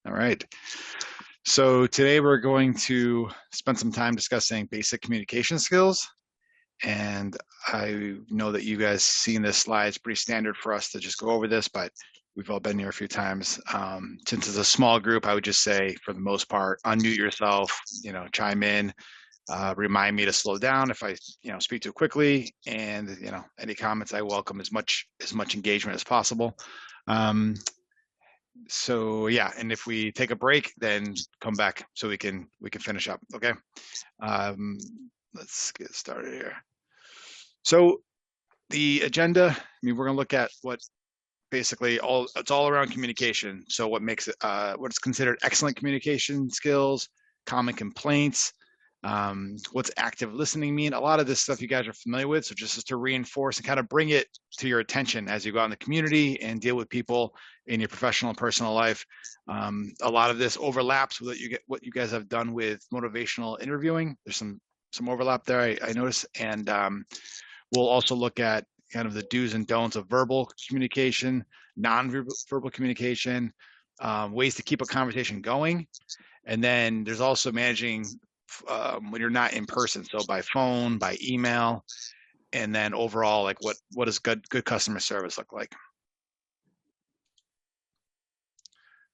All right. So today we're going to spend some time discussing basic communication skills. And I know that you guys seen this slide. It's pretty standard for us to just go over this, but we've all been here a few times. Since it's a small group, I would just say, for the most part, unmute yourself, chime in, remind me to slow down if I, speak too quickly, and any comments I welcome as much engagement as possible. So yeah, and if we take a break, then come back so we can finish up. Okay. Um, let's get started here. So the agenda, I mean, we're gonna look at what basically it's all around communication. So what makes it what's considered excellent communication skills, common complaints, what's active listening mean. A lot of this stuff you guys are familiar with. So just to reinforce and kind of bring it to your attention as you go out in the community and deal with people in your professional and personal life. A lot of this overlaps with what you guys have done with motivational interviewing. There's some overlap there, I noticed. And we'll also look at kind of the do's and don'ts of verbal communication, non-verbal communication, ways to keep a conversation going. And then there's also managing when you're not in person, so by phone, by email, and then overall, like what does good customer service look like?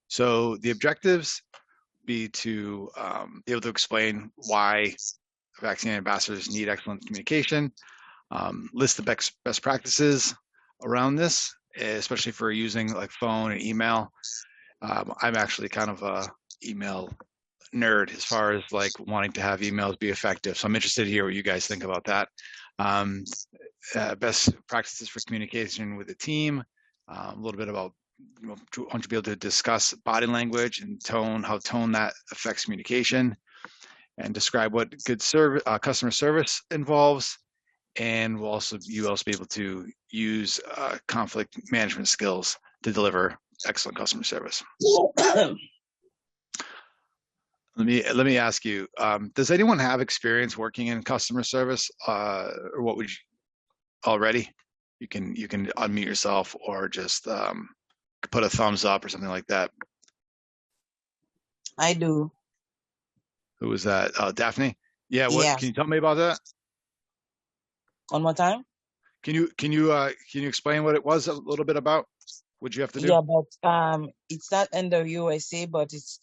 So the objectives be to be able to explain why vaccine ambassadors need excellent communication, list the best practices around this, especially for using like phone and email. I'm actually kind of a email nerd as far as like wanting to have emails be effective. So I'm interested to hear what you guys think about that. Best practices for communication with the team, a little bit about, want to be able to discuss body language and tone, how tone that affects communication, and describe what good customer service involves. And we'll also be able to use conflict management skills to deliver excellent customer service. Let me ask you, does anyone have experience working in customer service, or what would you already? You can unmute yourself or just put a thumbs up or something like that. I do. Who was that? Daphne? Yeah. What Yeah. can you tell me about that? One more time. Can you explain what it was a little bit about? What you have to do? Yeah, but it's not in the USA, but it's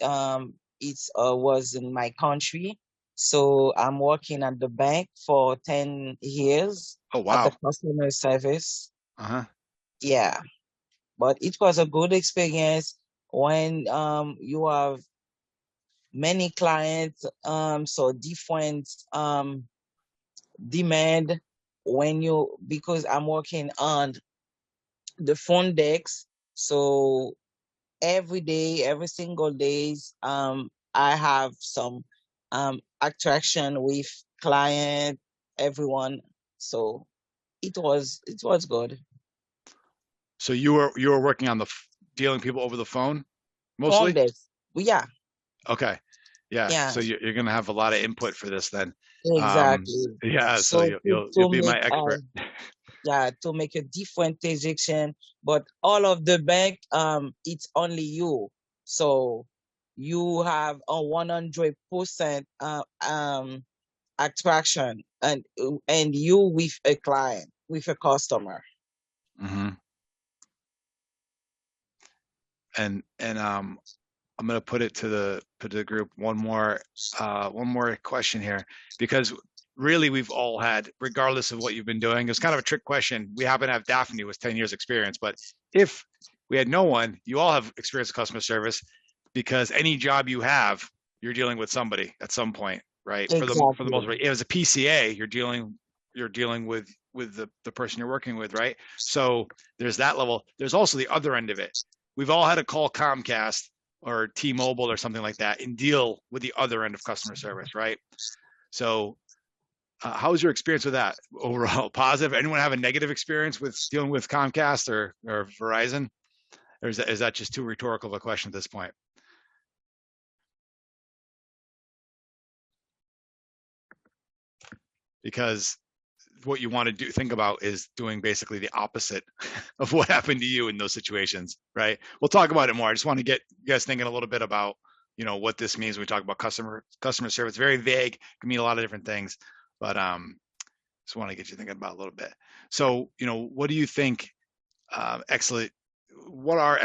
was in my country. So I'm working at the bank for 10 years Oh at the wow. customer service. Uh-huh. Yeah. But it was a good experience when you have many clients, so different demand because I'm working on the phone decks. So every day, every single days, I have some attraction with client, everyone. So it was good. So you were working on dealing people over the phone Phone mostly? decks. Yeah. Okay. Yeah. Yeah. So you're going to have a lot of input for this then. Exactly. Yeah. So So you'll be my expert. to make a different transaction, but all of the bank, it's only you. So you have a 100% attraction and you with a client, with a customer. Mm-hmm. And I'm going to put it to the group one more question here, because really we've all had, regardless of what you've been doing, it's kind of a trick question. We happen to have Daphne with 10 years experience, but if we had no one, you all have experience with customer service, because any job you have, you're dealing with somebody at some point, right? Exactly. For the most part, as a PCA, you're dealing with the person you're working with, right? So there's that level. There's also the other end of it. We've all had to call Comcast or T-Mobile or something like that and deal with the other end of customer service, right? So how was your experience with that overall? Positive? Anyone have a negative experience with dealing with Comcast or Verizon? Or is that just too rhetorical of a question at this point? Because what you want to think about is doing basically the opposite of what happened to you in those situations, right? We'll talk about it more. I just want to get you guys thinking a little bit about, what this means when we talk about customer service. Very vague, can mean a lot of different things, but just want to get you thinking about it a little bit. So, what do you think? Excellent. What are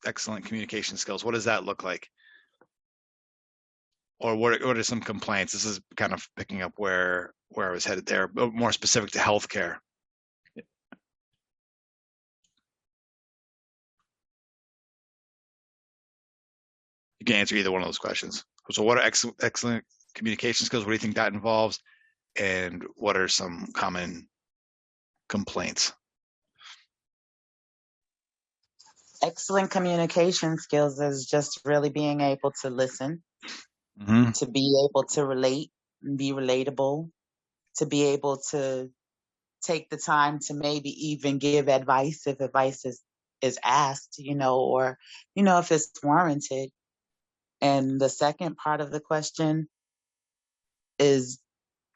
excellent communication skills? What does that look like? Or what are some complaints? This is kind of picking up where I was headed there, but more specific to healthcare. You can answer either one of those questions. So what are excellent communication skills? What do you think that involves? And what are some common complaints? Excellent communication skills is just really being able to listen, to be able to relate, be relatable, to be able to take the time to maybe even give advice if advice is asked, or, if it's warranted. And the second part of the question is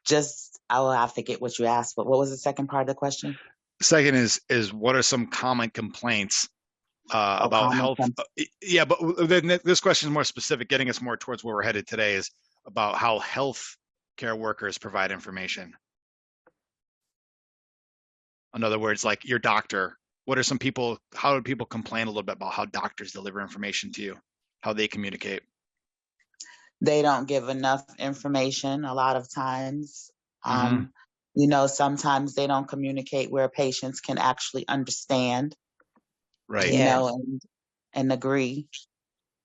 just, I will have to get what you asked, but what was the second part of the question? Second is what are some common complaints about health? Yeah, but then this question is more specific, getting us more towards where we're headed today, is about how health care workers provide information. In other words, like your doctor, how do people complain a little bit about how doctors deliver information to you, how they communicate? They don't give enough information a lot of times. Sometimes they don't communicate where patients can actually understand, right? And agree,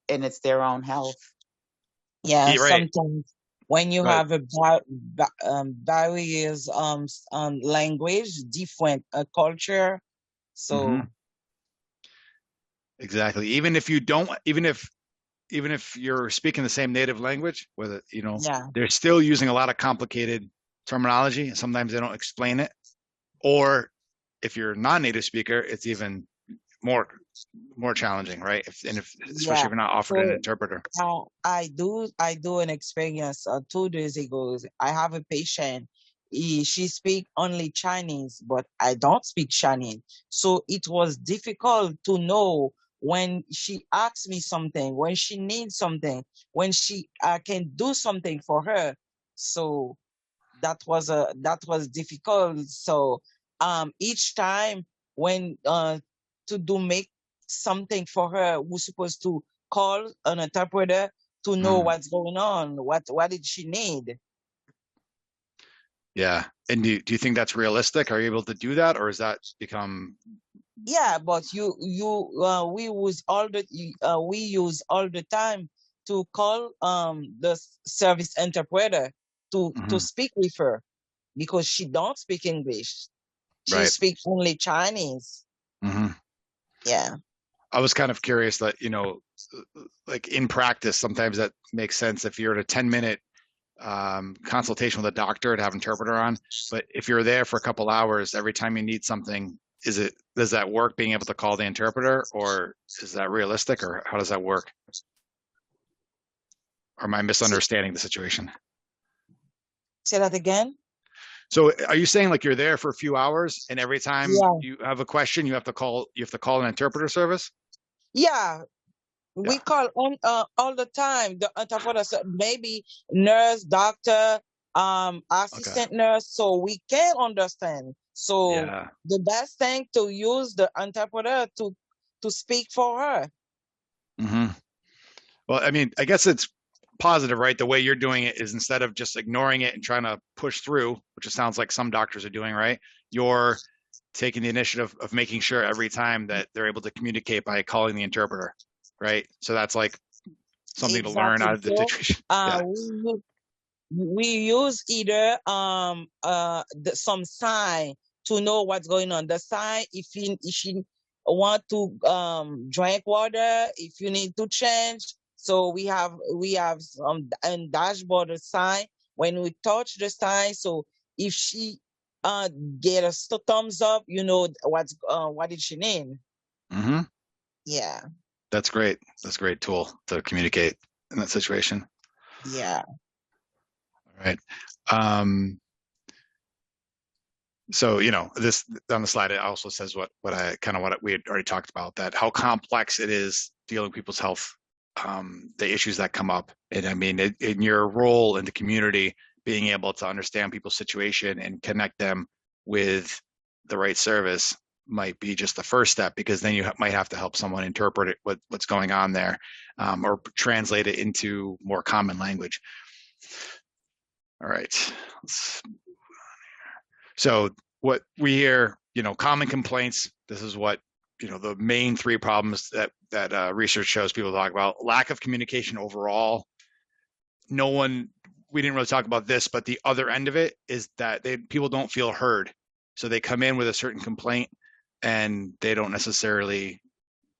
and it's their own health. Yeah, right. Sometimes when you have a barriers language, different culture, so exactly. Even if you're speaking the same native language, whether they're still using a lot of complicated terminology, and sometimes they don't explain it. Or if you're a non-native speaker, it's even more challenging, right? Especially if you're not offered an interpreter. I do an experience 2 days ago. I have a patient. She speak only Chinese, but I don't speak Chinese, so it was difficult to know when she asks me something, when she needs something, when she can do something for her. So that was difficult. So each time when to make something for her, we're supposed to call an interpreter to know what's going on, what did she need. Yeah. And do you think that's realistic? Are you able to do that, or has that become? Yeah, but we use all the time to call the service interpreter to speak with her, because she don't speak English. She speaks only Chinese. Yeah. I was kind of curious that, like in practice, sometimes that makes sense if you're at a 10-minute consultation with a doctor to have an interpreter on. But if you're there for a couple hours, every time you need something, does that work, being able to call the interpreter, or is that realistic, or how does that work? Or am I misunderstanding the situation? Say that again. So are you saying like you're there for a few hours and every time you have a question, you have to call an interpreter service? Yeah. We call on all the time the interpreter, maybe nurse, doctor, assistant nurse, so we can understand. So the best thing to use the interpreter to speak for her. Well, I mean, I guess it's positive, right? The way you're doing it is, instead of just ignoring it and trying to push through, which it sounds like some doctors are doing, right? You're taking the initiative of making sure every time that they're able to communicate by calling the interpreter, right? So that's like something to learn out of the situation. We use either some sign to know what's going on. The sign, if you want to drink water, if you need to change. So we have some dashboard sign. When we touch the sign, so if she get a thumbs up, what did she need? Yeah. That's great. That's a great tool to communicate in that situation. Yeah. All right. So, this on the slide, it also says what we had already talked about, that how complex it is dealing with people's health, the issues that come up. And I mean, in your role in the community, being able to understand people's situation and connect them with the right service might be just the first step, because then you might have to help someone interpret what's going on there, or translate it into more common language. All right. So what we hear, common complaints, this is what, the main three problems that research shows people talk about: lack of communication overall. We didn't really talk about this, but the other end of it is that people don't feel heard. So they come in with a certain complaint and they don't necessarily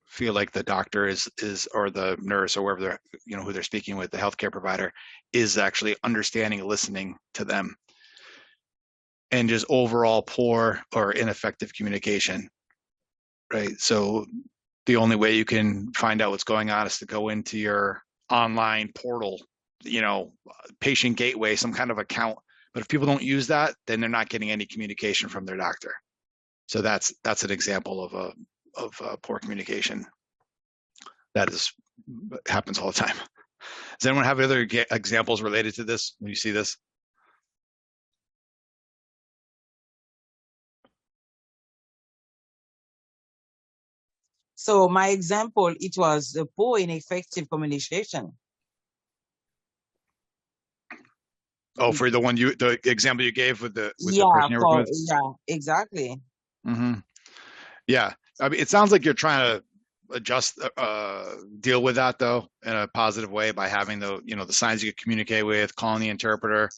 feel like the doctor is or the nurse or whoever they're, who they're speaking with, the healthcare provider, is actually understanding, listening to them. And just overall poor or ineffective communication, right? So the only way you can find out what's going on is to go into your online portal, patient gateway, some kind of account. But if people don't use that, then they're not getting any communication from their doctor. So that's an example of poor communication. That happens all the time. Does anyone have other examples related to this when you see this? So my example, it was the poor ineffective communication. Oh, for the example you gave with the person you're working with? Yeah, exactly. Mm-hmm. Yeah. I mean, it sounds like you're trying to adjust, deal with that though, in a positive way by having the signs you can communicate with, calling the interpreter.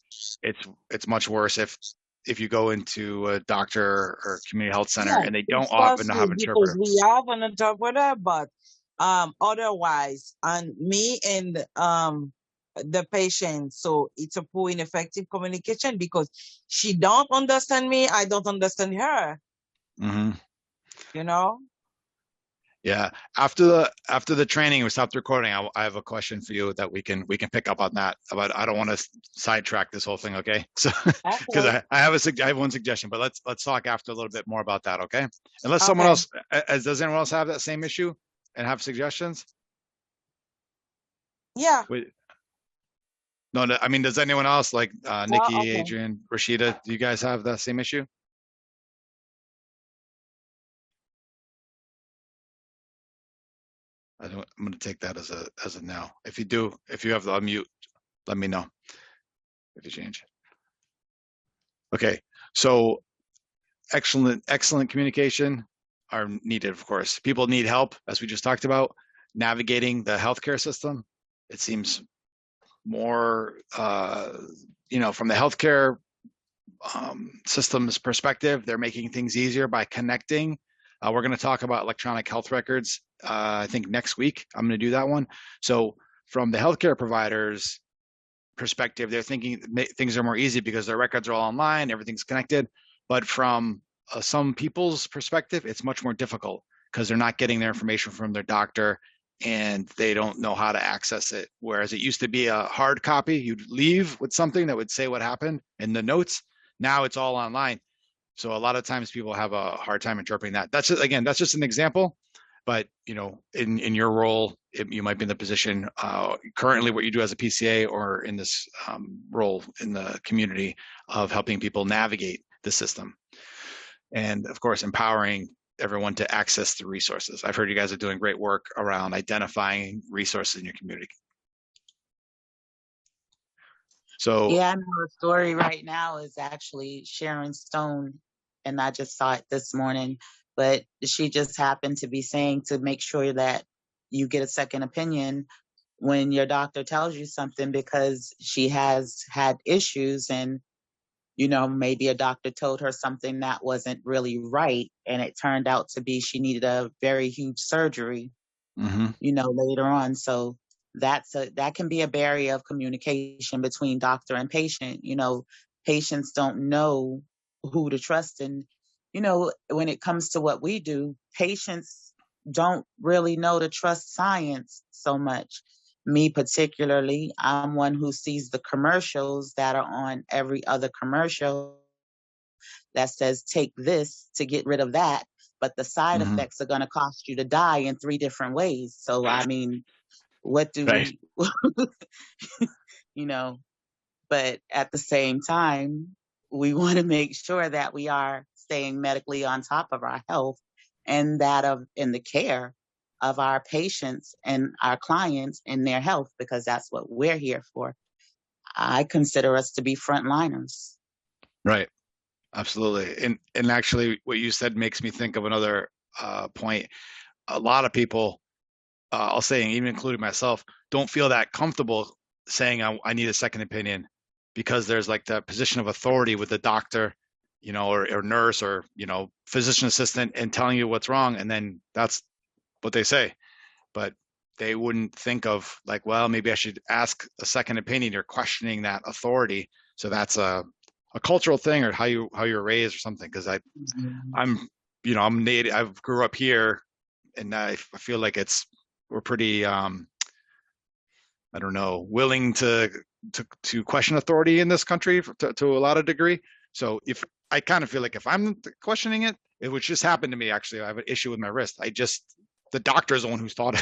It's much worse if you go into a doctor or community health center and they don't often have an interpreter. Because we have an interpreter, but otherwise, and me and the patient, so it's a poor ineffective communication because she don't understand me, I don't understand her. Mm-hmm. Yeah. After the training, we stopped recording. I have a question for you that we can pick up on that. But I don't want to sidetrack this whole thing, okay? So, because I have one suggestion, but let's talk after a little bit more about that, okay? Unless someone else, does anyone else have that same issue and have suggestions? Yeah. Wait. No, I mean, does anyone else, like Nikki, Adrian, Rashida, do you guys have that same issue? I'm going to take that as a no. If you do, if you have the unmute, let me know if you change. Okay, so excellent communication are needed, of course. People need help, as we just talked about, navigating the healthcare system. It seems more, from the healthcare system's perspective, they're making things easier by connecting. We're going to talk about electronic health records, I think next week. I'm going to do that one. So from the healthcare providers' perspective, they're thinking things are more easy because their records are all online, everything's connected. But from some people's perspective, it's much more difficult because they're not getting their information from their doctor and they don't know how to access it. Whereas it used to be a hard copy, you'd leave with something that would say what happened in the notes. Now it's all online. So a lot of times people have a hard time interpreting that. That's just an example. But in your role, you might be in the position currently what you do as a PCA or in this role in the community of helping people navigate the system, and of course empowering everyone to access the resources. I've heard you guys are doing great work around identifying resources in your community. So yeah, I know the story right now is actually Sharon Stone, and I just saw it this morning. But she just happened to be saying to make sure that you get a second opinion when your doctor tells you something, because she has had issues and maybe a doctor told her something that wasn't really right, and it turned out to be she needed a very huge surgery, later on. So that can be a barrier of communication between doctor and patient. Patients don't know who to trust. And, when it comes to what we do, patients don't really know to trust science so much. Me particularly, I'm one who sees the commercials that are on every other commercial. that says take this to get rid of that, but the side effects are going to cost you to die in 3 different ways. So, I mean, what do Right. we, you know, but at the same time, we want to make sure that we are staying medically on top of our health and that of in the care of our patients and our clients and their health, because that's what we're here for. I consider us to be frontliners. Right. Absolutely. And actually what you said makes me think of another point. A lot of people, I'll say, even including myself, don't feel that comfortable saying I need a second opinion, because there's like the position of authority with the doctor, you know, or nurse, or, you know, physician assistant, and telling you what's wrong. And then that's what they say. But they wouldn't think of like, well, maybe I should ask a second opinion. You're questioning that authority. So that's a cultural thing, or how you were raised or something. Because I'm, you know, I'm native. I grew up here, and I feel like we're pretty I don't know, willing to question authority in this country to a lot of degree. So if I kind of feel like if I'm questioning it, it would just happen to me. Actually, I have an issue with my wrist. The doctor is the one who thought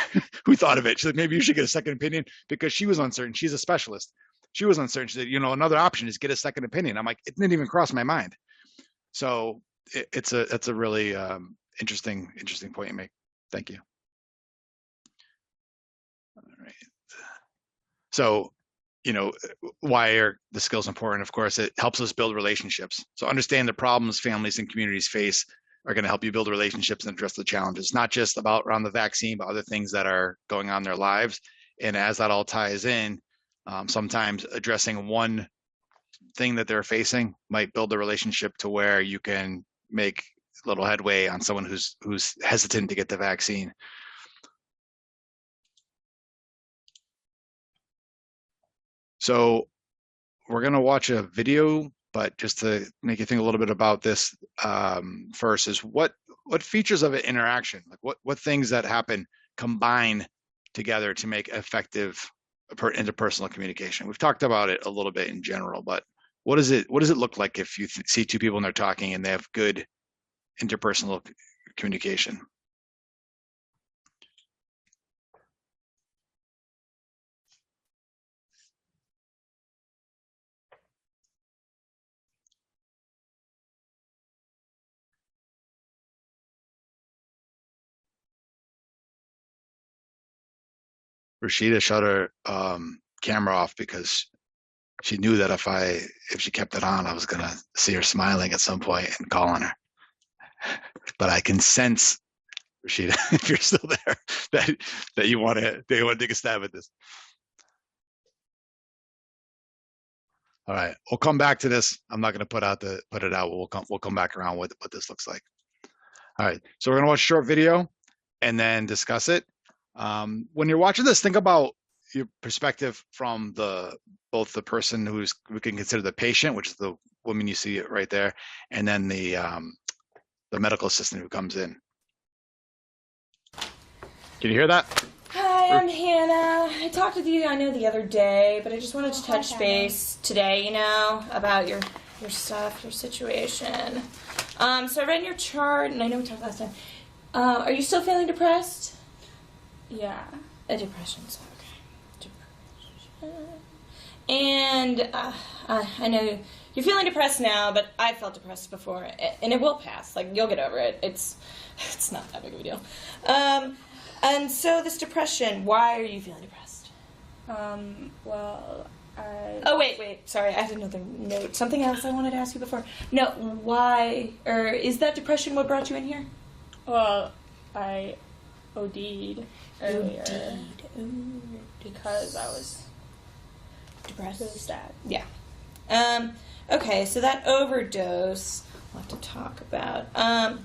of it. She said, maybe you should get a second opinion, because she was uncertain. She's a specialist. She was uncertain. She said, you know, another option is get a second opinion. I'm like, it didn't even cross my mind. So it's a really interesting point you make. Thank you. All right. So, you know, why are the skills important? Of course, it helps us build relationships. So understand the problems families and communities face are going to help you build relationships and address the challenges, not just about around the vaccine, but other things that are going on in their lives. And as that all ties in, sometimes addressing one thing that they're facing might build a relationship to where you can make a little headway on someone who's hesitant to get the vaccine. So we're going to watch a video, but just to make you think a little bit about this first is what features of an interaction, like what things that happen combine together to make effective interpersonal communication. We've talked about it a little bit in general, but what does it look like if you see two people and they're talking and they have good interpersonal communication? Rashida shut her camera off because she knew that if she kept it on, I was gonna see her smiling at some point and call on her. But I can sense, Rashida, if you're still there, that you want to take a stab at this. All right, we'll come back to this. I'm not going to put it out. We'll come back around with what this looks like. All right, so we're going to watch a short video and then discuss it. When you're watching this, think about your perspective from both the person we can consider the patient, which is the woman you see right there, and then the medical assistant who comes in. Can you hear that? Hi, I'm Hannah. I talked with you, I know, the other day, but I just wanted to touch base today, you know, about your stuff, your situation. So I read your chart, and I know we talked last time. Are you still feeling depressed? Yeah. Depression's okay. Depression. And I know you're feeling depressed now, but I felt depressed before, and it will pass. Like, you'll get over it. It's not that big of a deal. And so this depression, why are you feeling depressed? Well, Oh, wait. Sorry, I have another note. Something else I wanted to ask you before. No, why, or is that depression what brought you in here? Well, I OD'd earlier because I was Depressed? really sad. Yeah. Okay, so that overdose, we'll have to talk about.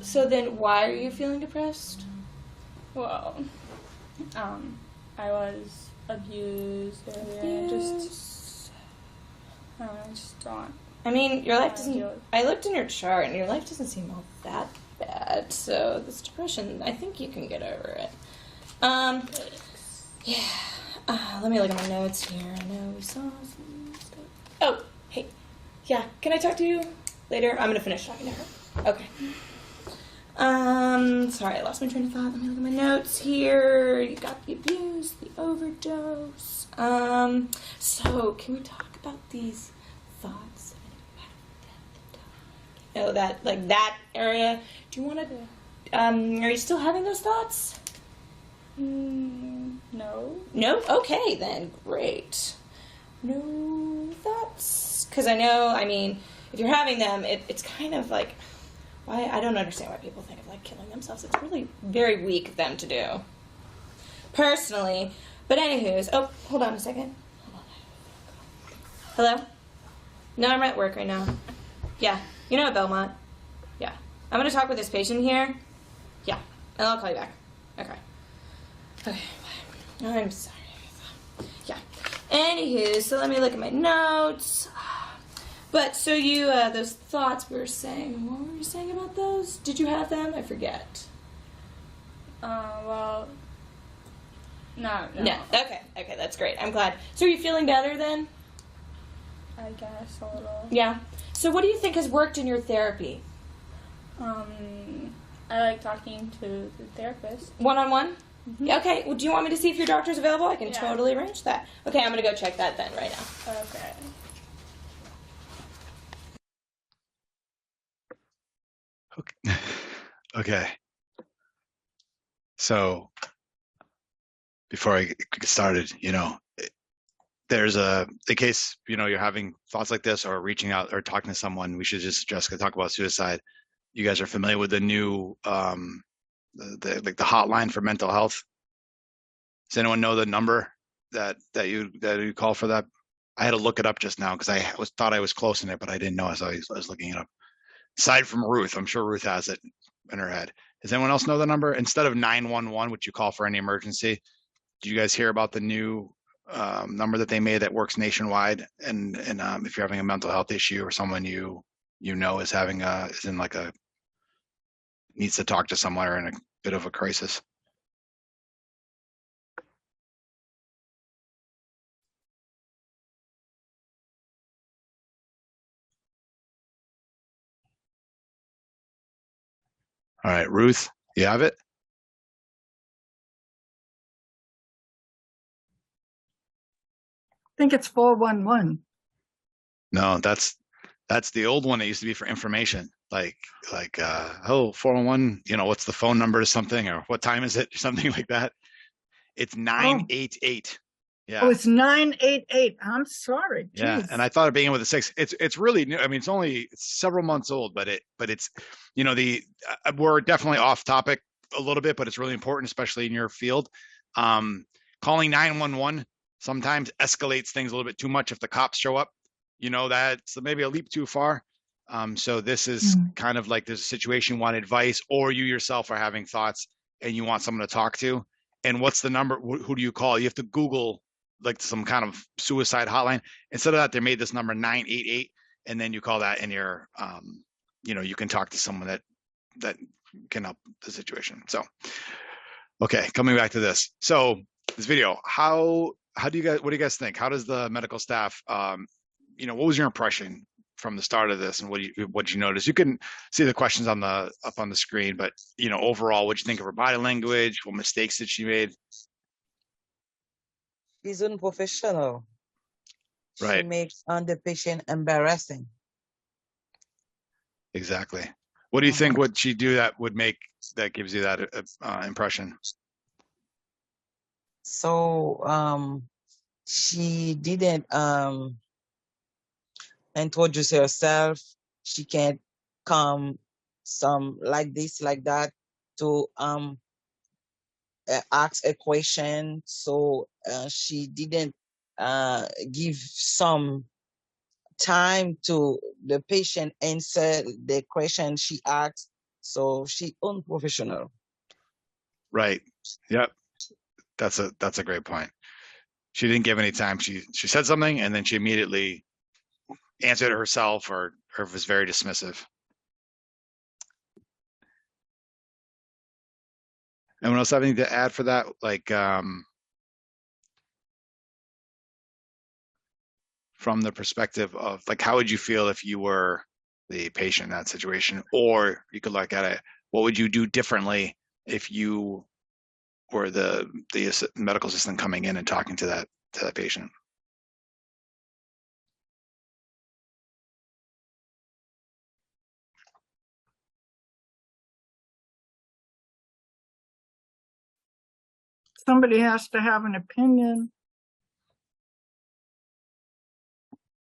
So then why are you feeling depressed? Well, I was abused earlier. And I just don't. I mean, your life doesn't. deal with- I looked in your chart, and your life doesn't seem all that bad. So this depression, I think you can get over it. Yeah. Let me look at my notes here. I know we saw some stuff. Oh, hey. Yeah. Can I talk to you later. I'm gonna finish talking to her. Okay. Sorry, I lost my train of thought. Let me look at my notes here. You got the abuse, the overdose. So can we talk about these thoughts? Oh, that, like, that area. Do you want to, are you still having those thoughts? No. No? Okay, then. Great. No thoughts? Because I know, I mean, if you're having them, it's kind of like, why, I don't understand why people think of, like, killing themselves. It's really very weak of them to do. Personally. But anywho's, oh, hold on a second. Hello? No, I'm at work right now. Yeah. You know at Belmont? Yeah. I'm going to talk with this patient here. Yeah. And I'll call you back. Okay. Okay. I'm sorry. Yeah. Anywho, so let me look at my notes. But, so you, those thoughts we were saying, what were you saying about those? Did you have them? I forget. Well, no. No. Okay. Okay, that's great. I'm glad. So are you feeling better then? I guess a little. Yeah. So what do you think has worked in your therapy? I like talking to the therapist. One-on-one? Mm-hmm. Okay. Well, do you want me to see if your doctor's available? I can Yeah. totally arrange that. Okay, I'm going to go check that then right now. Okay. Okay. Okay. So before I get started, there's in case, you're having thoughts like this or reaching out or talking to someone, we should just, Jessica, talk about suicide. You guys are familiar with the new, the hotline for mental health? Does anyone know the number that you call for that? I had to look it up just now because thought I was close in it, but I didn't know as I was looking it up. Aside from Ruth, I'm sure Ruth has it in her head. Does anyone else know the number? Instead of 911, which you call for any emergency, did you guys hear about the new number that they made that works nationwide? And if you're having a mental health issue or someone you know is needs to talk to someone or in a bit of a crisis. All right, Ruth, you have it? I think it's 411. No, that's the old one. It used to be for information, like 411. What's the phone number to something, or what time is it, or something like that. It's 988. Yeah. Oh, it's 988. I'm sorry. Yeah, Jeez. and I thought of being with a 6. It's really new. I mean, it's several months old, but it's we're definitely off topic a little bit, but it's really important, especially in your field. Calling 911 sometimes escalates things a little bit too much if the cops show up. That's maybe a leap too far. So this is kind of like there's a situation, you want advice, or you yourself are having thoughts and you want someone to talk to. And what's the number? Who do you call? You have to Google like some kind of suicide hotline. Instead of that, they made this number 988, and then you call that, and you're, you can talk to someone that can help the situation. So, okay, coming back to this. So this video, what do you guys think? How does the medical staff, what was your impression from the start of this, and what did you notice? You can see the questions up on the screen, but overall, what did you think of her body language? What mistakes did she made? She's unprofessional. Right. She makes the patient embarrassing. Exactly. What do you think would she do that gives you that impression? So she didn't introduce herself. She can't come some like this, like that to ask a question. So she didn't give some time to the patient answer the question she asked. So she unprofessional. Right. Yep. That's a great point. She didn't give any time. She said something and then she immediately answered it herself or was very dismissive. Anyone else have anything to add for that? Like from the perspective of like, how would you feel if you were the patient in that situation. Or you could look at it, what would you do differently if you were the medical assistant coming in and talking to that patient? Somebody has to have an opinion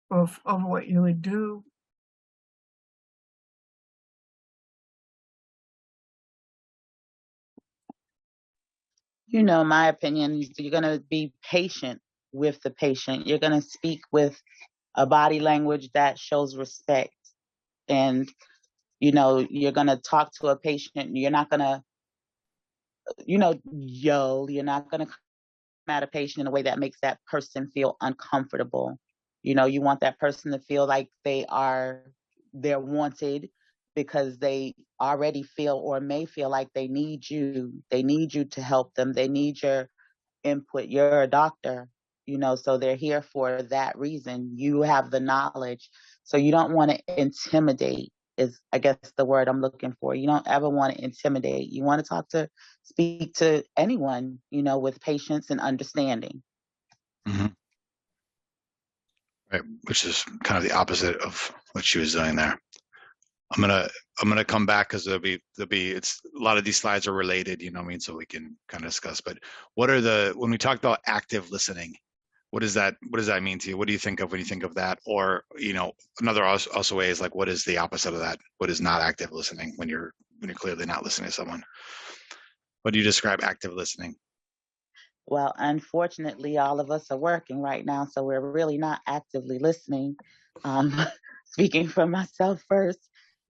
of what you would do. You know, my opinion, you're going to be patient with the patient. You're going to speak with a body language that shows respect. And, you know, you're going to talk to a patient. You're not going to, you know, yell. You're not going to come at a patient in a way that makes that person feel uncomfortable. You know, you want that person to feel like they're wanted, because they already feel or may feel like they need you. They need you to help them. They need your input. You're a doctor, you know, so they're here for that reason. You have the knowledge. So you don't want to intimidate, is I guess the word I'm looking for. You don't ever want to intimidate. You want to speak to anyone, you know, with patience and understanding. Mm-hmm. Right, which is kind of the opposite of what she was doing there. I'm gonna come back because it's a lot of these slides are related, you know what I mean, so we can kind of discuss. But when we talk about active listening, what does that mean to you? What do you think of when you think of that? Or, you know, another also way is like, what is the opposite of that? What is not active listening when you're clearly not listening to someone? What do you describe active listening? Well, unfortunately, all of us are working right now, so we're really not actively listening. Speaking for myself first,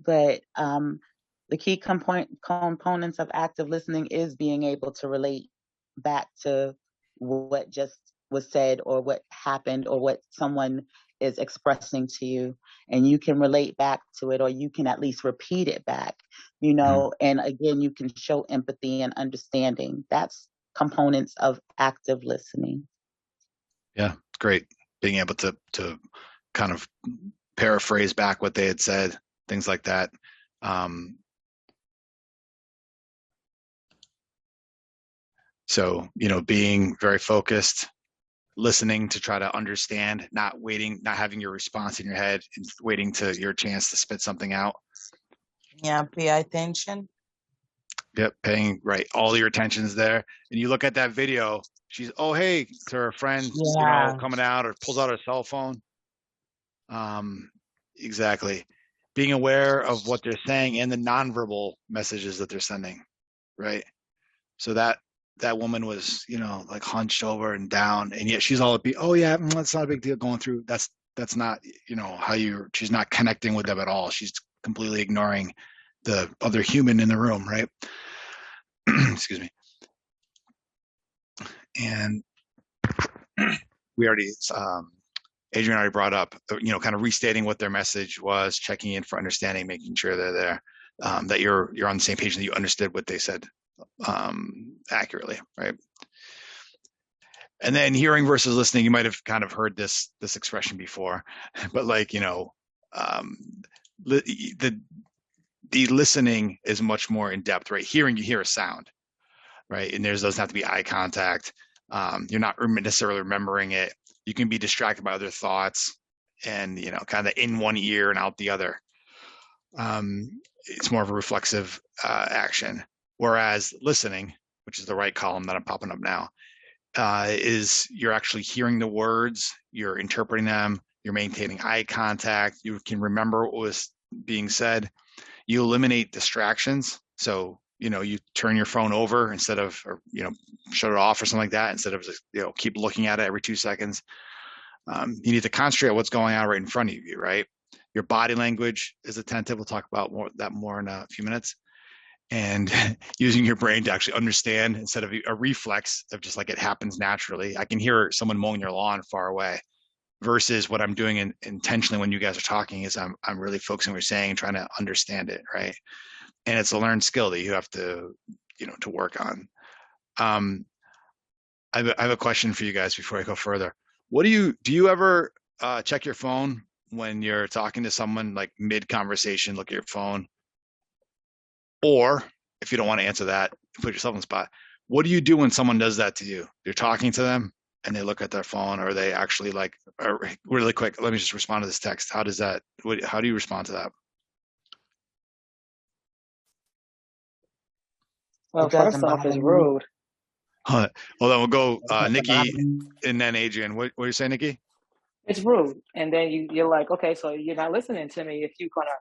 but the key components of active listening is being able to relate back to what just was said, or what happened, or what someone is expressing to you, and you can relate back to it, or you can at least repeat it back, you know. And again, you can show empathy and understanding. That's components of active listening. Yeah, great. Being able to kind of paraphrase back what they had said, things like that. So, you know, being very focused, listening to try to understand, not having your response in your head and waiting to your chance to spit something out. Yeah, pay attention. Yep, paying all your attention's there. And you look at that video, she's, oh, hey, to her friend, you know, coming out, or pulls out her cell phone. Exactly. Being aware of what they're saying and the nonverbal messages that they're sending, right? So that woman was, you know, like hunched over and down, and yet she's all upbeat. Oh yeah, that's not a big deal going through. That's not, you know, she's not connecting with them at all. She's completely ignoring the other human in the room, right? Excuse me. And we already, Adrian already brought up, you know, kind of restating what their message was, checking in for understanding, making sure they're there, that you're on the same page, and that you understood what they said accurately, right? And then hearing versus listening, you might have kind of heard this expression before, but like, you know, the listening is much more in depth, right? Hearing, you hear a sound, right? And there doesn't have to be eye contact. You're not necessarily remembering it. You can be distracted by other thoughts, and, you know, kind of in one ear and out the other. It's more of a reflexive action. Whereas listening, which is the right column that I'm popping up now, is you're actually hearing the words, you're interpreting them, you're maintaining eye contact, you can remember what was being said, you eliminate distractions. So, you know, you turn your phone over instead of, or, you know, shut it off or something like that, instead of just, you know, keep looking at it every 2 seconds. You need to concentrate on what's going on right in front of you, right? Your body language is attentive. We'll talk about more in a few minutes. And using your brain to actually understand, instead of a reflex of just like it happens naturally. I can hear someone mowing your lawn far away, versus what I'm doing intentionally when you guys are talking is I'm really focusing on what you're saying and trying to understand it, right? And it's a learned skill that you have to, you know, to work on. I have a question for you guys before I go further. Do you ever check your phone when you're talking to someone like mid-conversation, look at your phone? Or if you don't want to answer that, put yourself in the spot. What do you do when someone does that to you? You're talking to them and they look at their phone, or they actually like, really quick, let me just respond to this text. How do you respond to that? Well, It doesn't first off, bother it's me. rude. Well, then we'll go It doesn't Nikki bother me. and then Adrian. What do you say, Nikki? It's rude. And then you're like, okay, so you're not listening to me if you're going to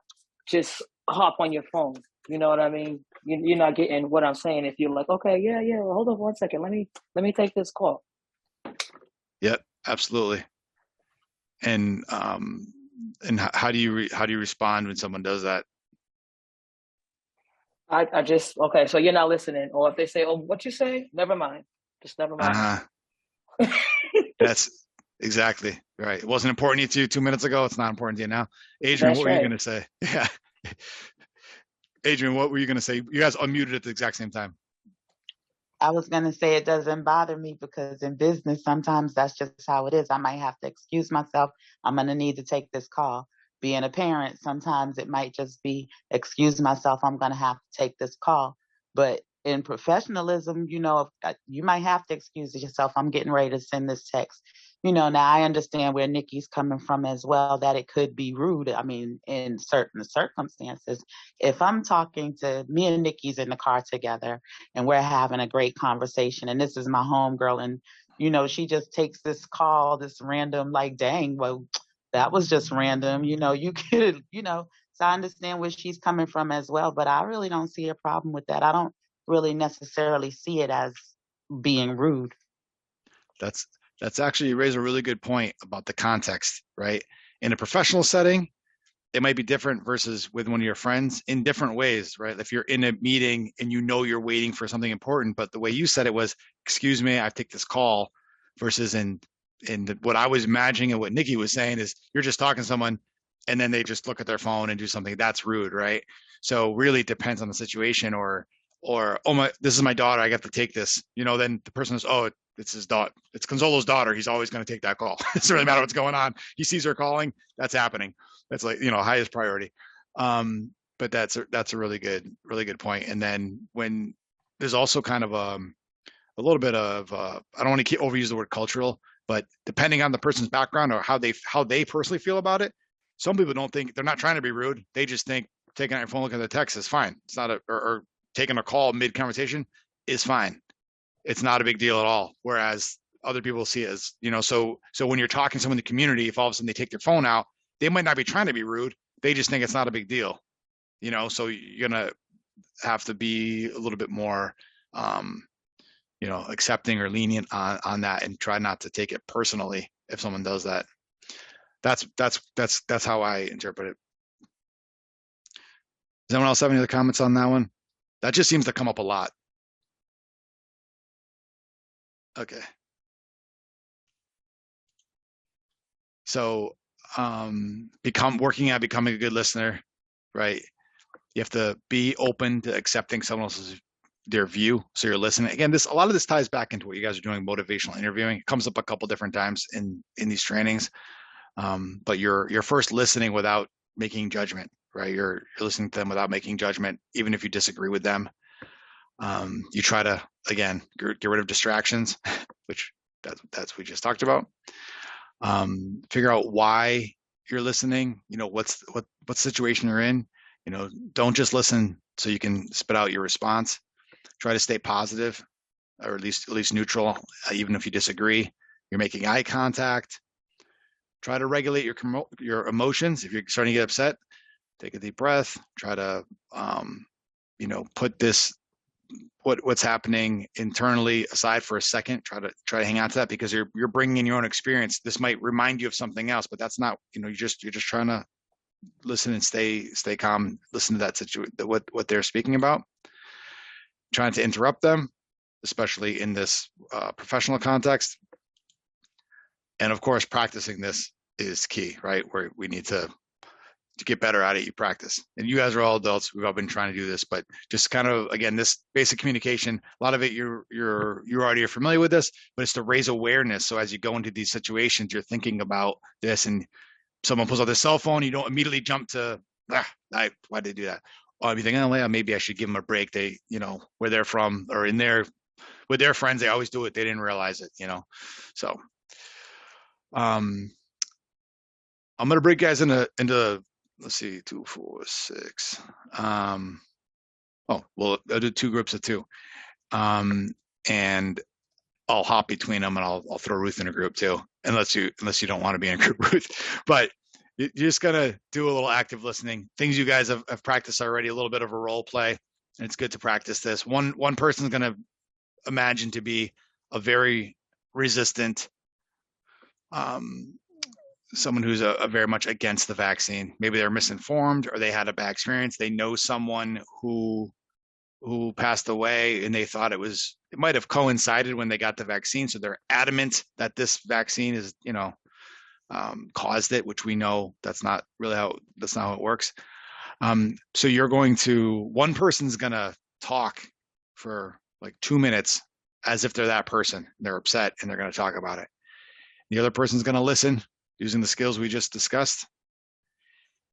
just hop on your phone. You know what I mean? You're not getting what I'm saying if you're like, okay, yeah, well, hold on 1 second. Let me take this call. Yep, absolutely. And how do you respond when someone does that? I just, okay, so you're not listening. Or if they say, oh, what you say? Never mind. Just never mind. That's exactly right. It wasn't important to you 2 minutes ago. It's not important to you now. Adrian, That's what were you right. going to say? Yeah. Adrian, what were you going to say? You guys unmuted at the exact same time. I was going to say it doesn't bother me because in business, sometimes that's just how it is. I might have to excuse myself. I'm going to need to take this call. Being a parent, sometimes it might just be excuse myself. I'm going to have to take this call. But in professionalism, you might have to excuse yourself. I'm getting ready to send this text. Now I understand where Nikki's coming from as well, that it could be rude. I mean, in certain circumstances, if I'm talking to me and Nikki's in the car together and we're having a great conversation, and this is my homegirl, and she just takes this call, this random, like, dang, well, that was just random. You could, so I understand where she's coming from as well, but I really don't see a problem with that. I don't really necessarily see it as being rude. That's actually, you raise a really good point about the context, right? In a professional setting, it might be different versus with one of your friends in different ways, right? If you're in a meeting and you're waiting for something important, but the way you said it was, excuse me, I take this call, versus what I was imagining and what Nikki was saying is you're just talking to someone and then they just look at their phone and do something. That's rude, right? So really it depends on the situation, or, oh this is my daughter, I got to take this, then the person is, oh, it's his daughter, it's Consolo's daughter, he's always going to take that call. It doesn't really matter what's going on. He sees her calling, that's happening. That's like, highest priority. But that's a really good point. And then when there's also kind of a little bit of I don't want to overuse the word cultural, but depending on the person's background or how they personally feel about it, some people don't think, they're not trying to be rude. They just think taking out your phone, looking at the text is fine. It's not or taking a call mid conversation is fine. It's not a big deal at all. Whereas other people see it as, so when you're talking to someone in the community, if all of a sudden they take their phone out, they might not be trying to be rude. They just think it's not a big deal, so you're going to have to be a little bit more, accepting or lenient on that, and try not to take it personally if someone does that. That's how I interpret it. Does anyone else have any other comments on that one? That just seems to come up a lot. Okay. So, becoming a good listener, right? You have to be open to accepting someone else's their view. So you're listening. Again, a lot of this ties back into what you guys are doing, motivational interviewing. It comes up a couple different times in these trainings. But you're first listening without making judgment, right? You're listening to them without making judgment, even if you disagree with them. You try to, again, get rid of distractions, which that's we just talked about. Figure out why you're listening, what situation you're in. Don't just listen so you can spit out your response. Try to stay positive, or at least neutral, even if you disagree. You're making eye contact. Try to regulate your emotions. If you're starting to get upset, take a deep breath. Try to put what's happening internally aside for a second. Try to hang on to that, because you're bringing in your own experience. This might remind you of something else, but that's not, you're just trying to listen and stay calm. Listen to that situation, what they're speaking about. Trying to interrupt them, especially in this professional context. And of course, practicing this is key, right? Where we need to get better at it. You practice, and you guys are all adults. We've all been trying to do this, but just kind of, again, this basic communication, a lot of it you already are familiar with this, but it's to raise awareness. So as you go into these situations, you're thinking about this, and someone pulls out their cell phone, you don't immediately jump to, why did they do that? Or you think, oh, well, maybe I should give them a break. They, where they're from or with their friends, they always do it. They didn't realize it, So, I'm going to break guys into, let's see, 2, 4, 6. Well, I'll do 2 groups of 2. And I'll hop between them, and I'll throw Ruth in a group too, unless you don't want to be in a group, Ruth. But you're just gonna do a little active listening. Things you guys have practiced already, a little bit of a role play, and it's good to practice this. One person's gonna imagine to be a very resistant, someone who's a very much against the vaccine. Maybe they're misinformed, or they had a bad experience. They know someone who passed away, and they thought it might have coincided when they got the vaccine. So they're adamant that this vaccine is, caused it, which we know that's not how it works. So one person's going to talk for like 2 minutes as if they're that person. They're upset and they're going to talk about it. The other person's going to listen using the skills we just discussed.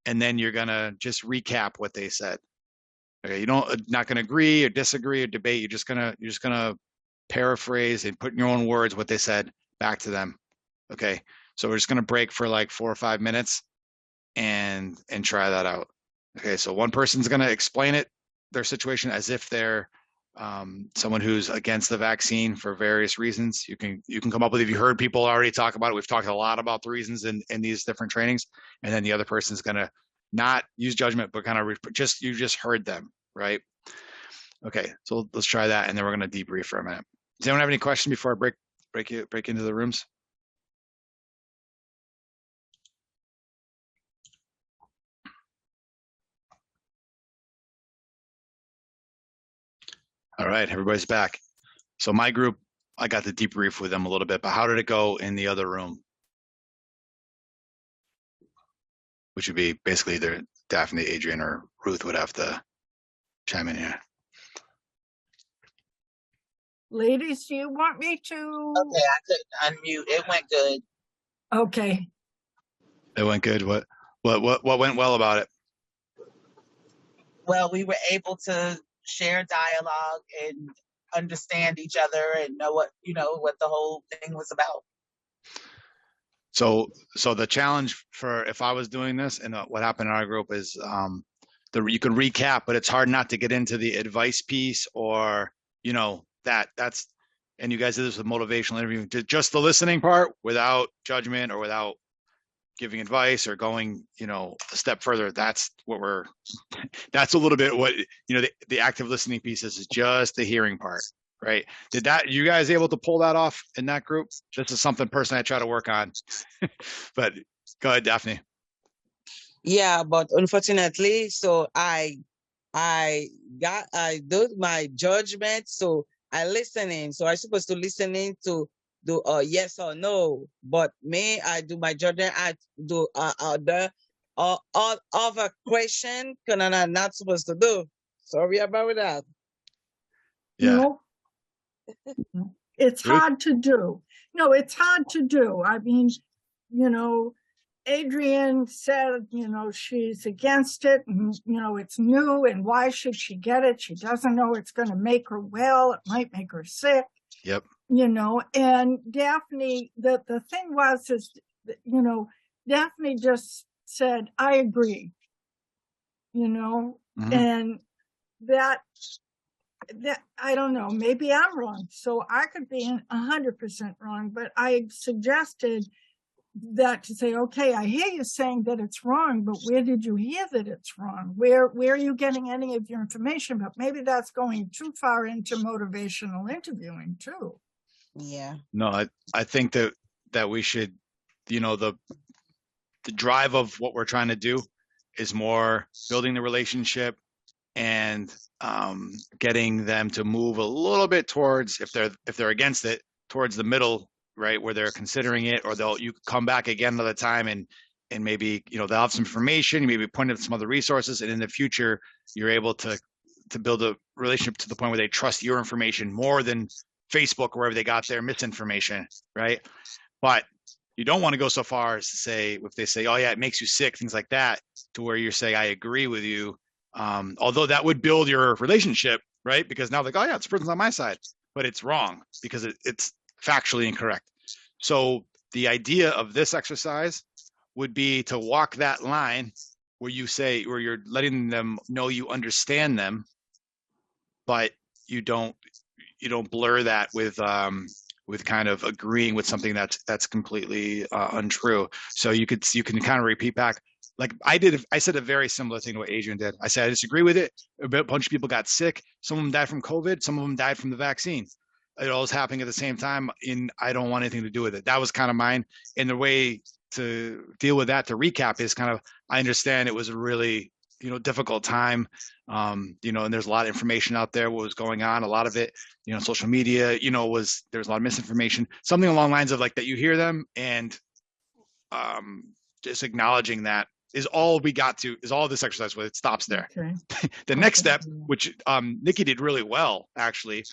And then you're going to just recap what they said. Okay, not going to agree or disagree or debate. You're just gonna paraphrase and put in your own words what they said back to them. Okay, so we're just gonna break for like 4 or 5 minutes and try that out. Okay, so one person's gonna explain their situation as if they're someone who's against the vaccine for various reasons. You can come up with, if you heard people already talk about it. We've talked a lot about the reasons in these different trainings, and then the other person's gonna not use judgment, but kind of you just heard them, right? Okay, so let's try that, and then we're going to debrief for a minute. Does anyone have any questions before I break into the rooms? All right, everybody's back. So my group, I got to debrief with them a little bit, but how did it go in the other room? Which would be basically either Daphne, Adrian, or Ruth would have to chime in here. Ladies, do you want me to? Okay, I couldn't unmute. It went good. Okay. It went good. What went well about it? Well, we were able to share dialogue and understand each other and know what the whole thing was about. So the challenge for if I was doing this, and what happened in our group is you can recap, but it's hard not to get into the advice piece or that's, and you guys did this with motivational interview, just the listening part without judgment or without giving advice or going a step further. That's a little bit what the active listening piece is just the hearing part, right? You guys able to pull that off in that group? This is something personally I try to work on. But go ahead, Daphne. Yeah, but unfortunately, so I do my judgment, so I listening. So I supposed to listening to do yes or no, but I do my judgment. I do the other question can I not supposed to do. Sorry about that. Yeah. No, it's hard to do. No, it's hard to do. I mean, Adrian said, she's against it, and, it's new, and why should she get it? She doesn't know it's going to make her well. It might make her sick. Yep. And Daphne, the thing is, Daphne just said, I agree, Mm-hmm. and that I don't know, maybe I'm wrong. So I could be 100% wrong, but I suggested that to say, okay, I hear you saying that it's wrong, but where did you hear that it's wrong? Where are you getting any of your information? But maybe that's going too far into motivational interviewing too. Yeah. No, I think that we should, the drive of what we're trying to do is more building the relationship and getting them to move a little bit towards, if they're against it, towards the middle, right, where they're considering it, or you come back again another time and maybe they'll have some information, maybe point at some other resources, and in the future you're able to build a relationship to the point where they trust your information more than Facebook, wherever they got their misinformation, right? But You don't want to go so far as to say, if they say, oh yeah, it makes you sick, things like that, to where you say, I agree with you. Although that would build your relationship, right? Because now like, oh yeah, this person's on my side, but it's wrong because it's factually incorrect. So the idea of this exercise would be to walk that line where you say, where you're letting them know you understand them, but you don't blur that with kind of agreeing with something that's completely untrue. So you can kind of repeat back. Like I said a very similar thing to what Adrian did. I said, I disagree with it. A bunch of people got sick. Some of them died from COVID. Some of them died from the vaccine. It all was happening at the same time. And I don't want anything to do with it. That was kind of mine. And the way to deal with that, to recap, is kind of, I understand it was a really, difficult time. And there's a lot of information out there, what was going on, a lot of it, social media, there's a lot of misinformation, something along the lines of like that you hear them, and just acknowledging that is all we got to, is all this exercise with. It stops there. Okay. The next step, which Nikki did really well, actually,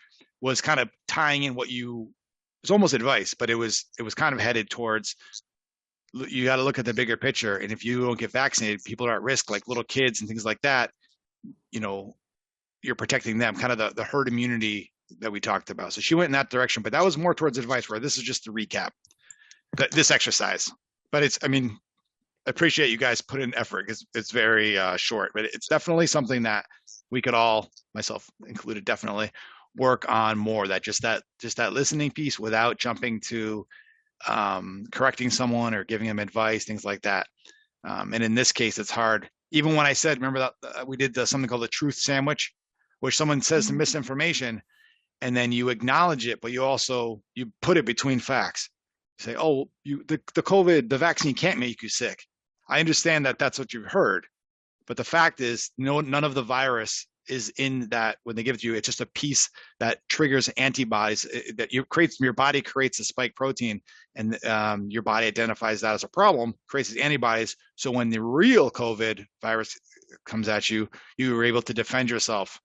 was kind of tying in what it's almost advice, but it was kind of headed towards, you got to look at the bigger picture. And if you don't get vaccinated, people are at risk, like little kids and things like that. You're protecting them, kind of the herd immunity that we talked about. So she went in that direction, but that was more towards advice, where this is just to recap this exercise. But I appreciate you guys put in effort. It's very short, but it's definitely something that we could all, myself included, definitely work on more. Just that listening piece without jumping to correcting someone or giving them advice, things like that. And in this case, it's hard. Even when I said, remember that we did something called the truth sandwich, where someone says some misinformation, and then you acknowledge it, but you put it between facts. You say, oh, the COVID, the vaccine can't make you sick. I understand that that's what you've heard, but the fact is, none of the virus is in that. When they give it to you, it's just a piece that triggers antibodies that your body creates a spike protein, and your body identifies that as a problem, creates these antibodies. So when the real COVID virus comes at you, you were able to defend yourself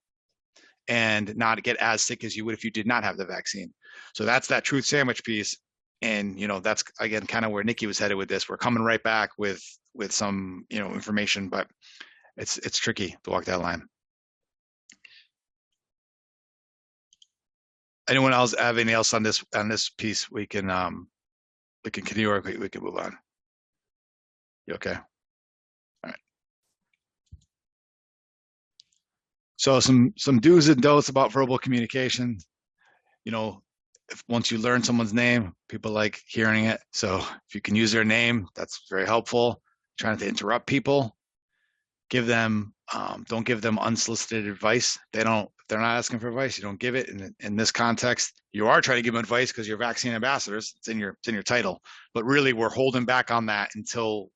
and not get as sick as you would if you did not have the vaccine. So that's that truth sandwich piece. And, that's, again, kind of where Nikki was headed with this. We're coming right back with some, information, but it's tricky to walk that line. Anyone else have anything else on this piece? We can continue, or we can move on. You okay? All right. So some do's and don'ts about verbal communication. Once you learn someone's name, people like hearing it. So if you can use their name, that's very helpful. Trying to interrupt people. Don't give them unsolicited advice. If they're not asking for advice, you don't give it. In this context, you are trying to give them advice because you're vaccine ambassadors. It's in your title. But really, we're holding back on that until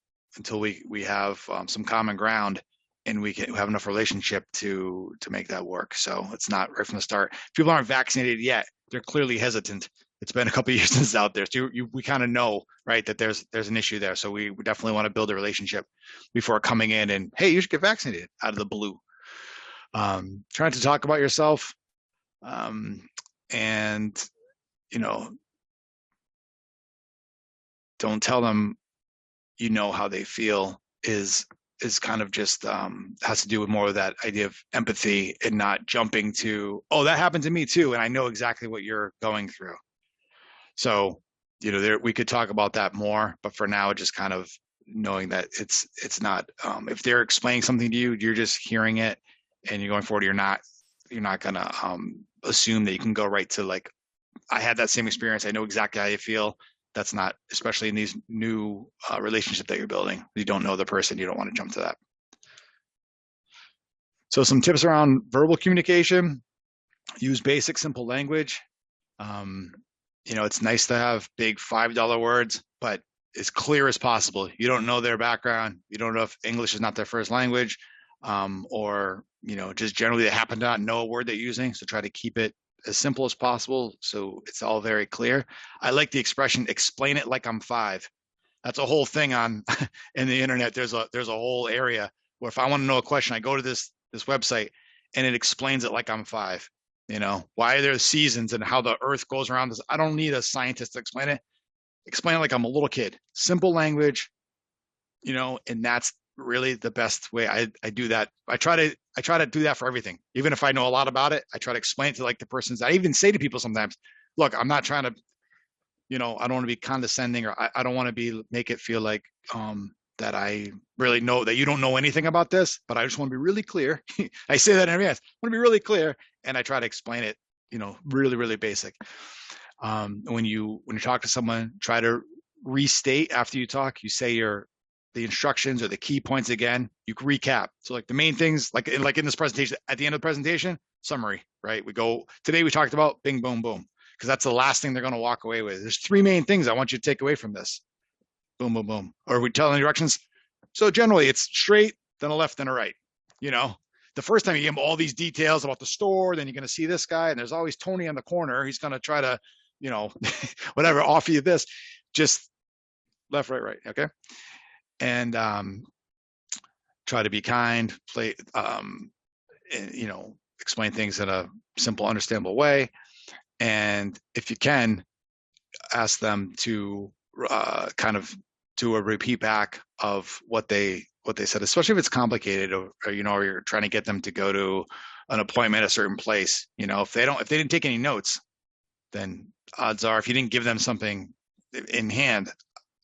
we have some common ground, and we can have enough relationship to make that work. So it's not right from the start. If people aren't vaccinated yet, they're clearly hesitant. It's been a couple of years since it's out there. So we kind of know, right, that there's an issue there. So we definitely want to build a relationship before coming in and, hey, you should get vaccinated out of the blue. Trying to talk about yourself, and, don't tell them, how they feel is kind of just has to do with more of that idea of empathy, and not jumping to, oh, that happened to me too, and I know exactly what you're going through. So, we could talk about that more, but for now, just kind of knowing that it's not, if they're explaining something to you, you're just hearing it and you're going forward. You're not gonna assume that you can go right to, like, I had that same experience, I know exactly how you feel. That's not, especially in these new relationships that you're building. You don't know the person, you don't want to jump to that. So some tips around verbal communication: use basic, simple language. It's nice to have big $5 words, but as clear as possible. You don't know their background. You don't know if English is not their first language, or, just generally they happen to not know a word they're using. So try to keep it as simple as possible, so it's all very clear. I like the expression, explain it like I'm 5. That's a whole thing on in the internet. There's a whole area where if I want to know a question, I go to this website and it explains it like I'm 5. Why are there seasons and how the earth goes around this? I don't need a scientist to explain it. explain it like I'm a little kid, simple language, you know, and that's really the best way. I do that. I try to do that for everything. Even if I know a lot about it, I try to explain it to like the persons. I even say to people sometimes, look, I'm not trying to, you know, I don't want to be condescending, or I don't want to make it feel like that I really know that you don't know anything about this, but I just want to be really clear. I say that in advance. I want to be really clear, and I try to explain it, you know, really, really basic. When you talk to someone, try to restate after you talk. You say the instructions or the key points again. You can recap. So like the main things, like in this presentation, at the end of the presentation, summary, right? Today we talked about bing, boom, boom, because that's the last thing they're going to walk away with. There's 3 main things I want you to take away from this. Boom, boom, boom. Or we tell them directions. So generally it's straight, then a left, then a right. You know, the first time you give them all these details about the store, then you're going to see this guy, and there's always Tony on the corner. He's going to try to, you know, whatever, offer you this. Just left, right, right. Okay. And try to be kind, you know, explain things in a simple, understandable way. And if you can, ask them to kind of do a repeat back of what they said, especially if it's complicated, or you know, or you're trying to get them to go to an appointment at a certain place. You know, if they didn't take any notes, then odds are, if you didn't give them something in hand,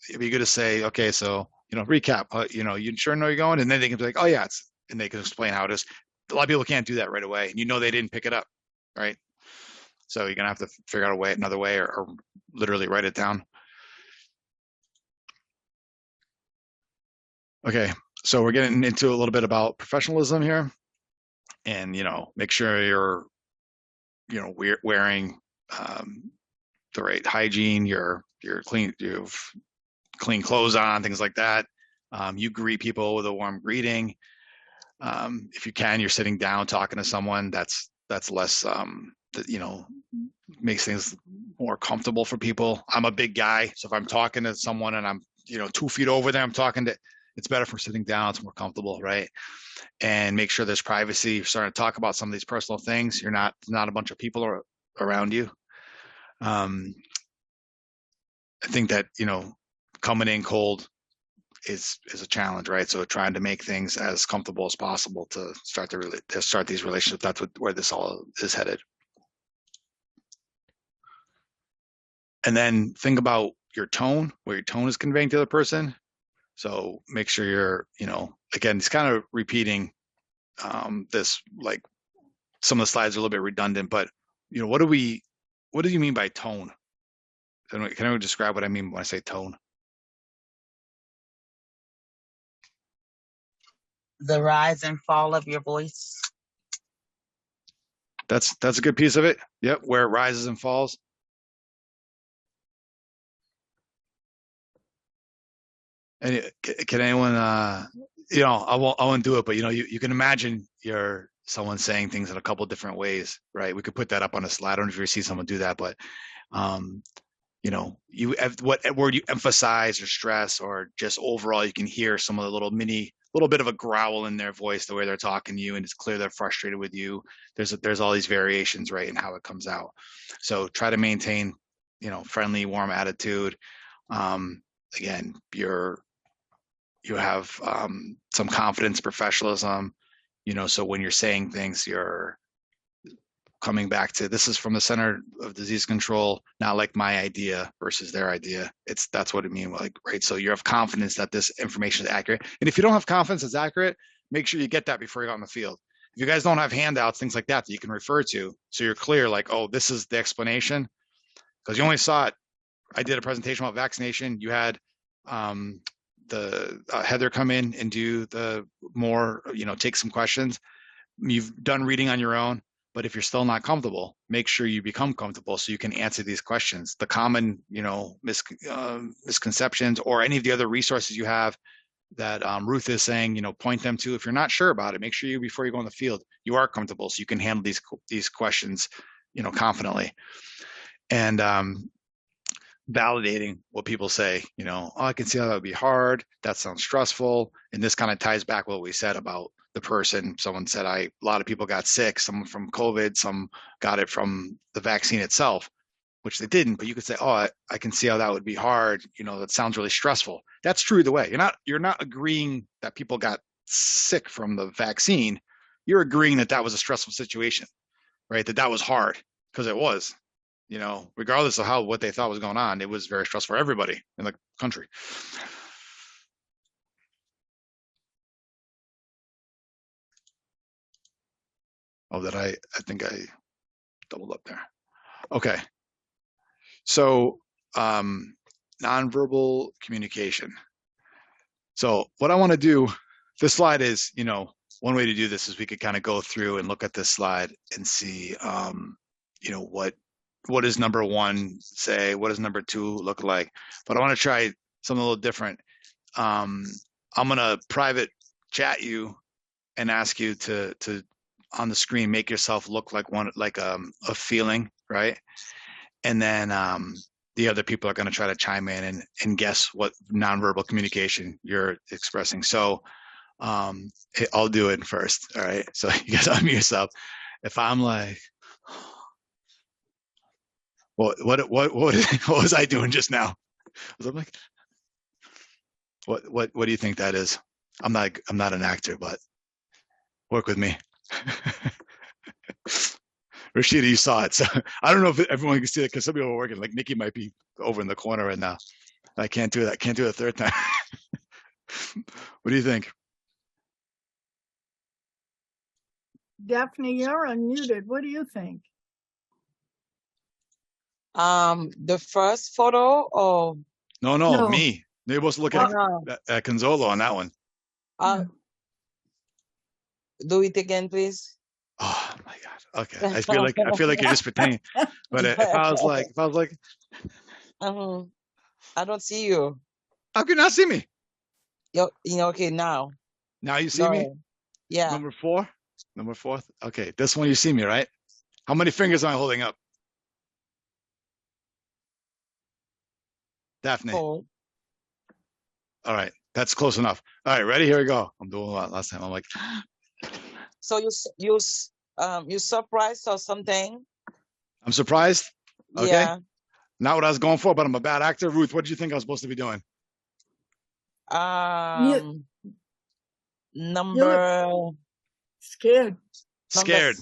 it'd be good to say, okay, so, you know, recap, you know, you sure know you're going? And then they can be like, oh yeah, and they can explain how it is. A lot of people can't do that right away. And you know, they didn't pick it up, right? So you're going to have to figure out another way, or literally write it down. Okay, so we're getting into a little bit about professionalism here, and, you know, make sure you're, you know, wearing the right hygiene, you're clean, you've clean clothes on, things like that. You greet people with a warm greeting. If you can, you're sitting down talking to someone. That's less, you know, makes things more comfortable for people. I'm a big guy, so if I'm talking to someone and I'm, you know, 2 feet over them talking to, it's better for sitting down. It's more comfortable, right? And make sure there's privacy. You're starting to talk about some of these personal things. You're not a bunch of people around you. I think that, you know, coming in cold is a challenge, right? So trying to make things as comfortable as possible to start these relationships. That's where this all is headed. And then think about your tone, where your tone is conveying to the person. So make sure you're, you know, again, it's kind of repeating this, like some of the slides are a little bit redundant, but, you know, what do you mean by tone? Can I describe what I mean when I say tone? The rise and fall of your voice. That's a good piece of it. Yep, where it rises and falls. And can anyone, you know, I won't do it, but, you know, you can imagine someone saying things in a couple different ways, right? We could put that up on a slide. I don't know if you ever see someone do that, but, you know, what word you emphasize or stress, or just overall, you can hear some of the little bit of a growl in their voice, the way they're talking to you, and it's clear they're frustrated with you. There's all these variations, right, in how it comes out. So try to maintain, you know, friendly, warm attitude. Again, you have some confidence, professionalism, you know, so when you're saying things, you're coming back to, this is from the Center of Disease Control, not like my idea versus their idea. That's what it means, like, right? So you have confidence that this information is accurate. And if you don't have confidence it's accurate, make sure you get that before you go on the field. If you guys don't have handouts, things like that you can refer to, so you're clear, like, oh, this is the explanation, because you only saw it. I did a presentation about vaccination. You had Heather come in and do the more, you know, take some questions. You've done reading on your own, but if you're still not comfortable, make sure you become comfortable so you can answer these questions. The common, you know, misconceptions, or any of the other resources you have that Ruth is saying, you know, point them to. If you're not sure about it, make sure before you go on the field, you are comfortable so you can handle these questions, you know, confidently. And validating what people say, you know, oh, I can see how that would be hard. That sounds stressful. And this kind of ties back what we said about the person. Someone said, a lot of people got sick, some from COVID, some got it from the vaccine itself. which they didn't, but you could say, oh, I can see how that would be hard. You know, that sounds really stressful. That's true either way. You're not agreeing that people got sick from the vaccine. You're agreeing that that was a stressful situation, right? That was hard, because it was, you know, regardless of what they thought was going on, it was very stressful for everybody in the country. Oh, I think I doubled up there. Okay. So, nonverbal communication. So what I want to do, this slide is, you know, one way to do this is we could kind of go through and look at this slide and see, you know, what does number one say? What does number two look like? But I want to try something a little different. I'm going to private chat you and ask you to on the screen, make yourself look like a feeling, right? And then the other people are going to try to chime in and guess what nonverbal communication you're expressing. So I'll do it first. All right. So you guys unmute yourself. If I'm like, what was I doing just now? Was I like, what do you think that is? I'm not an actor, but work with me. Rashida, you saw it. So I don't know if everyone can see it, because some people are working. Like Nikki might be over in the corner right now. I can't do that. Can't do it a third time. What do you think? Daphne, you're unmuted. What do you think? The first photo, or No, me. They're supposed to look at Conzolo on that one. Do it again, please. Oh my God. Okay. I feel like you're just pretending. But if I was like, I don't see you. How can you not see me? Okay, now. Now you see me? Yeah. Number four? Number four? Okay, this one you see me, right? How many fingers am I holding up? Daphne. 4. All right, that's close enough. All right, ready? Here we go. I'm doing a lot last time. I'm like. So you surprised or something? I'm surprised. Okay. Yeah. Not what I was going for, but I'm a bad actor. Ruth, what did you think I was supposed to be doing? Number. Scared. Scared.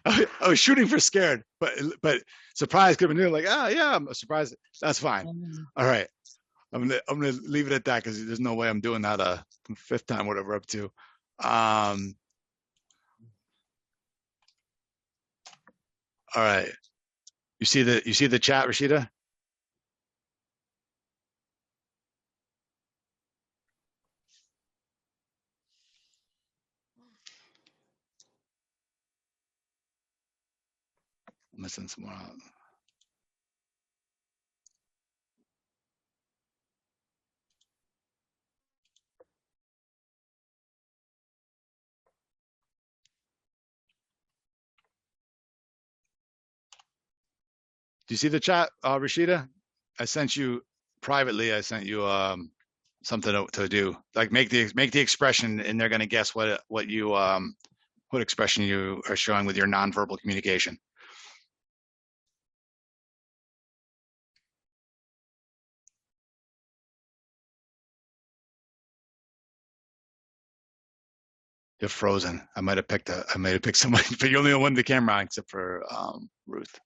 I was shooting for scared, but surprised could have been like, yeah, I'm surprised. That's fine. All right. I'm gonna leave it at that, because there's no way I'm doing that fifth time, whatever up to. All right. You see the chat, Rashida? I'm missing some more out. Do you see the chat, Rashida? I sent you privately. I sent you something to do, like make the expression, and they're going to guess what expression you are showing with your nonverbal communication. You're frozen. I might have picked somebody, but you only one the camera on, except for Ruth.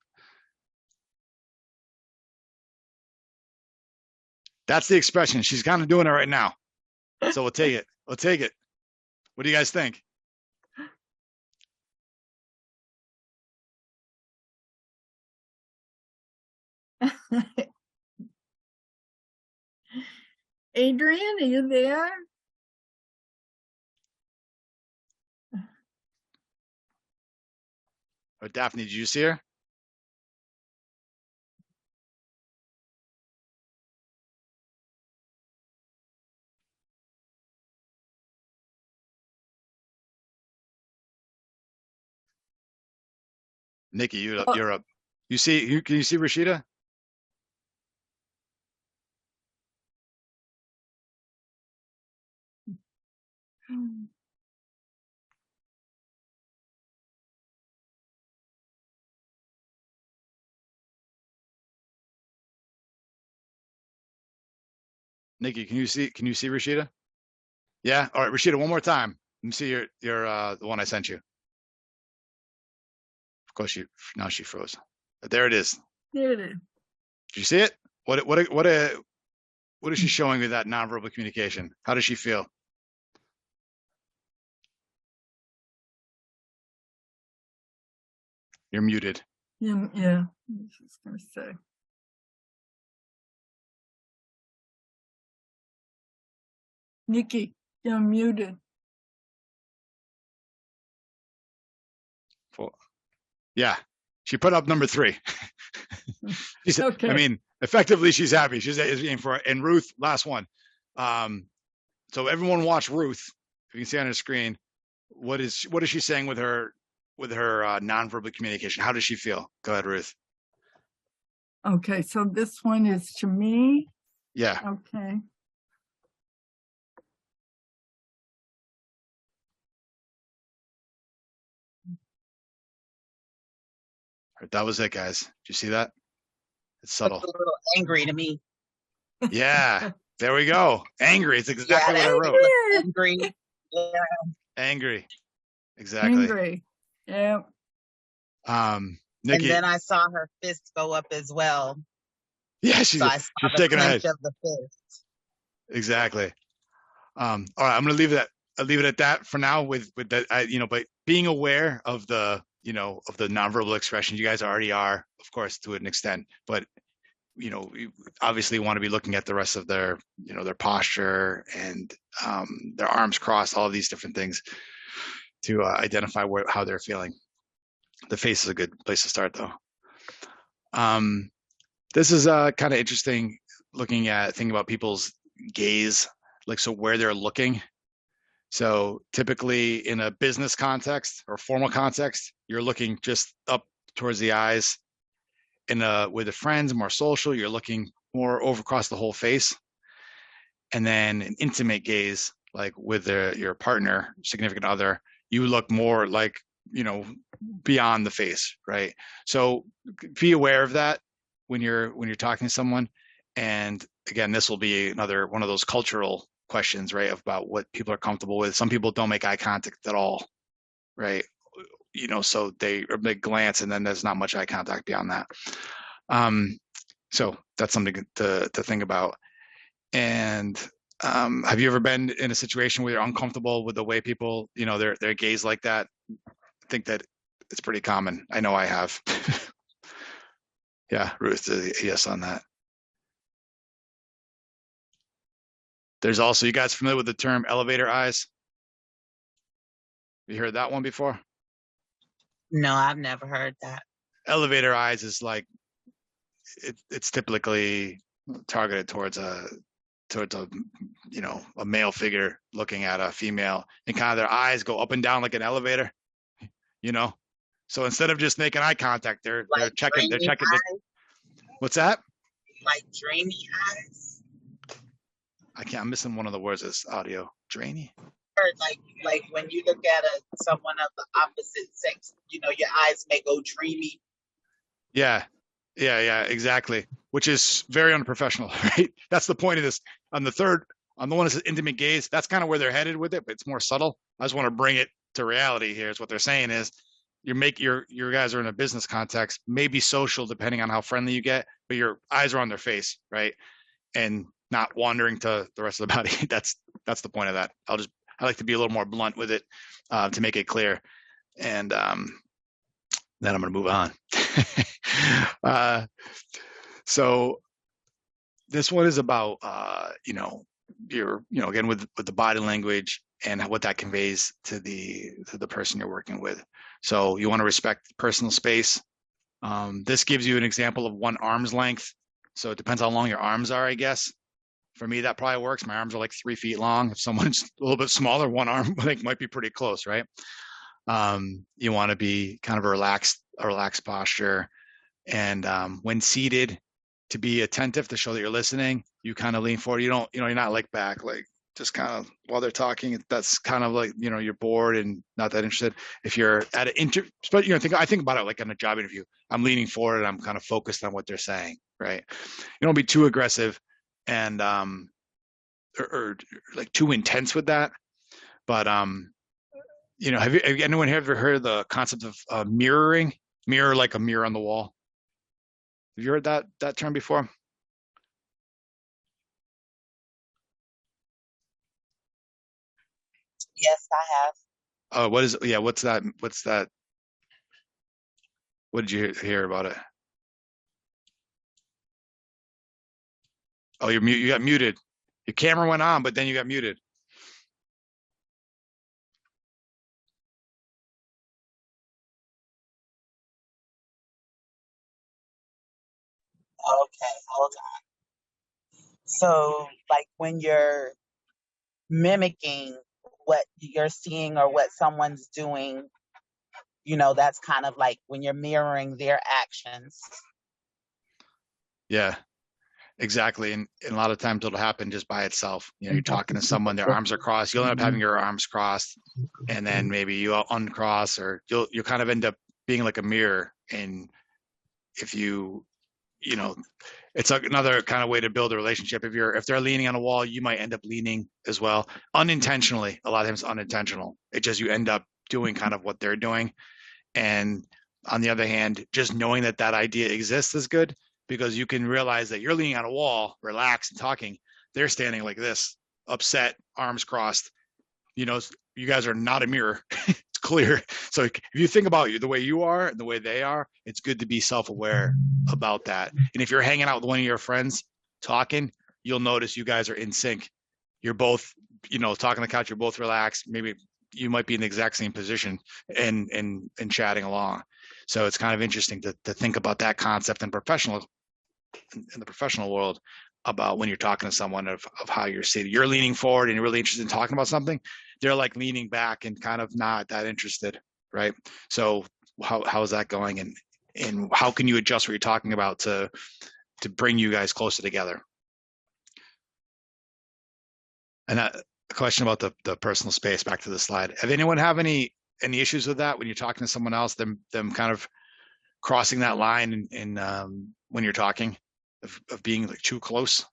That's the expression. She's kind of doing it right now. So we'll take it. We'll take it. What do you guys think? Adrian, are you there? Or Daphne, did you see her? Nikki, you're up. Can you see Rashida? Nikki, can you see Rashida? Yeah. All right, Rashida, one more time. Let me see your the one I sent you. Of course, now she froze. But there it is. There it is. Did you see it? What is she showing with that nonverbal communication? How does she feel? You're muted. Yeah, I was just gonna say. Nikki, you're muted. Yeah, she put up number 3. Okay. I mean, effectively, she's happy. She's aiming for it. And Ruth, last one. So everyone watch Ruth. If you can see on her screen, what is she saying with her nonverbal communication? How does she feel? Go ahead, Ruth. Okay, so this one is to me. Yeah. Okay. That was it, guys. Did you see that? It's subtle. Looks a little angry to me. Yeah, there we go. Angry. It's exactly what I wrote. Angry. Yeah. Angry. Exactly. Angry. Yeah. Nikki. And then I saw her fist go up as well. Yeah, she's taking a hit. Of the fist. Exactly. All right, I'm gonna leave it at that for now. With that, but being aware of the of the nonverbal expression, you guys already are, of course, to an extent. But you obviously want to be looking at the rest of their their posture and their arms crossed, all of these different things to identify how they're feeling. The face is a good place to start, though. This is kind of interesting, thinking about people's gaze, so where they're looking. So typically in a business context or formal context, you're looking just up towards the eyes. With the friends, more social, you're looking more over across the whole face. And then an intimate gaze, like with your partner, significant other, you look more like, beyond the face, right? So be aware of that when you're talking to someone. And again, this will be another one of those cultural questions, right? About what people are comfortable with. Some people don't make eye contact at all, right? So they glance and then there's not much eye contact beyond that. So that's something to think about. And have you ever been in a situation where you're uncomfortable with the way people, their gaze like that? I think that it's pretty common. I know I have. Yeah, Ruth, yes on that. There's also, you guys familiar with the term elevator eyes? You heard that one before? No, I've never heard that. Elevator eyes is like, it's typically targeted towards a a male figure looking at a female, and kind of their eyes go up and down like an elevator, So instead of just making eye contact, they're checking. What's that? Like dreamy eyes. I'm missing one of the words. This audio. Dreamy. Or like when you look at someone of the opposite sex, your eyes may go dreamy. Yeah, exactly. Which is very unprofessional, right? That's the point of this. On the one that says intimate gaze, that's kind of where they're headed with it, but it's more subtle. I just want to bring it to reality here. Is what they're saying is, your guys are in a business context, maybe social, depending on how friendly you get, but your eyes are on their face, right? And not wandering to the rest of the body. That's the point of that. I like to be a little more blunt with it to make it clear. And then I'm going to move on. So this one is about, again, with the body language and what that conveys to the person you're working with. So you want to respect personal space. This gives you an example of one arm's length. So it depends how long your arms are, I guess. For me, that probably works. My arms are like 3 feet long. If someone's a little bit smaller, one arm I think might be pretty close, right? You want to be kind of a relaxed posture, and when seated, to be attentive, to show that you're listening. You kind of lean forward. You're not like back, like just kind of while they're talking. That's kind of like you're bored and not that interested. If you're at an but I think about it like in a job interview. I'm leaning forward and I'm kind of focused on what they're saying, right? You don't be too aggressive, and or like too intense with that. But you know, have anyone ever heard of the concept of mirroring? Mirror like a mirror on the wall. Have you heard that term before? Yes, I have. What is it? Yeah, what's that? What's that? What did you hear about it? Oh, you got muted. Your camera went on, but then you got muted. Okay, hold on. So, like when you're mimicking what you're seeing or what someone's doing, that's kind of like when you're mirroring their actions. Yeah, exactly. And a lot of times it'll happen just by itself. You know, you're talking to someone, their arms are crossed. You'll end up having your arms crossed, and then maybe you uncross, or you'll kind of end up being like a mirror. And if you know, it's another kind of way to build a relationship. If they're leaning on a wall, you might end up leaning as well, unintentionally. A lot of times unintentional. It just, you end up doing kind of what they're doing. And on the other hand, just knowing that idea exists is good, because you can realize that you're leaning on a wall, relaxed and talking. They're standing like this, upset, arms crossed. You know, you guys are not a mirror. It's clear. So if you think about the way you are and the way they are, it's good to be self-aware about that. And if you're hanging out with one of your friends talking, you'll notice you guys are in sync. You're both, talking on the couch, you're both relaxed. Maybe you might be in the exact same position and chatting along. So it's kind of interesting to think about that concept in the professional world, about when you're talking to someone of how you're seated. You're leaning forward and you're really interested in talking about something. They're like leaning back and kind of not that interested, right? So how is that going? And how can you adjust what you're talking about to bring you guys closer together? And a question about the personal space, back to the slide. Have anyone have any issues with that when you're talking to someone else, them kind of crossing that line in when you're talking, of being like too close?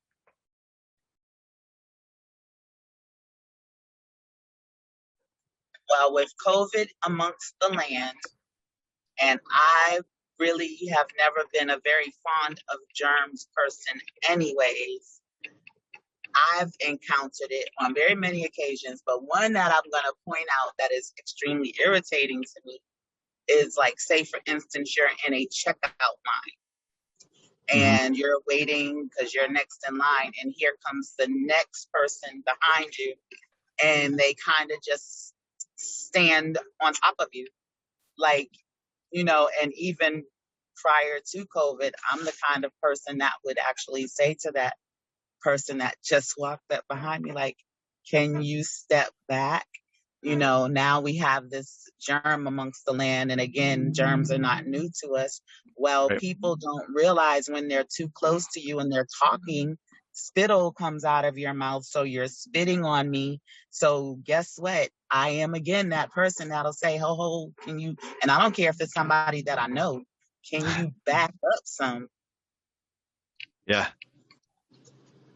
Well, with COVID amongst the land, and I really have never been a very fond of germs person anyways. I've encountered it on very many occasions, but one that I'm going to point out that is extremely irritating to me is, like, say for instance, you're in a checkout line and you're waiting because you're next in line, and here comes the next person behind you, and they kind of just stand on top of you, like, and even prior to COVID, I'm the kind of person that would actually say to that person that just walked up behind me, like, can you step back? Now we have this germ amongst the land. And again, germs are not new to us. Well, Right. People don't realize when they're too close to you and they're talking, spittle comes out of your mouth. So you're spitting on me. So guess what? I am again that person that'll say, ho, can you, and I don't care if it's somebody that I know, can you back up some? Yeah,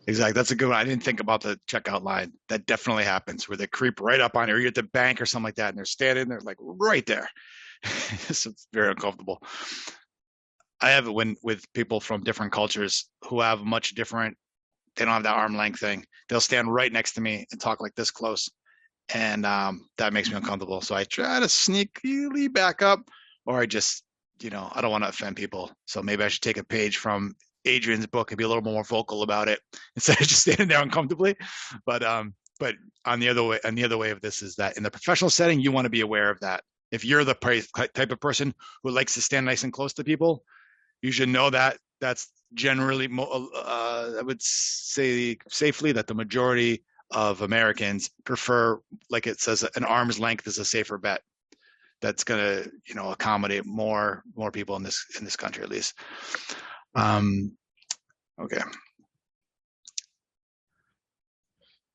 exactly. That's a good one. I didn't think about the checkout line. That definitely happens, where they creep right up on you, or you're at the bank or something like that, and they're standing there like right there. So it's very uncomfortable. I have it with people from different cultures who have much different, they don't have that arm length thing. They'll stand right next to me and talk like this close. And that makes me uncomfortable. So I try to sneakily back up, or I just, I don't want to offend people. So maybe I should take a page from Adrian's book and be a little more vocal about it instead of just standing there uncomfortably. But on the other way of this is that in the professional setting, you want to be aware of that. If you're the type of person who likes to stand nice and close to people, you should know that that's generally, I would say safely, that the majority of Americans prefer, like it says, an arm's length is a safer bet. That's going to, accommodate more people in this country, at least. Okay.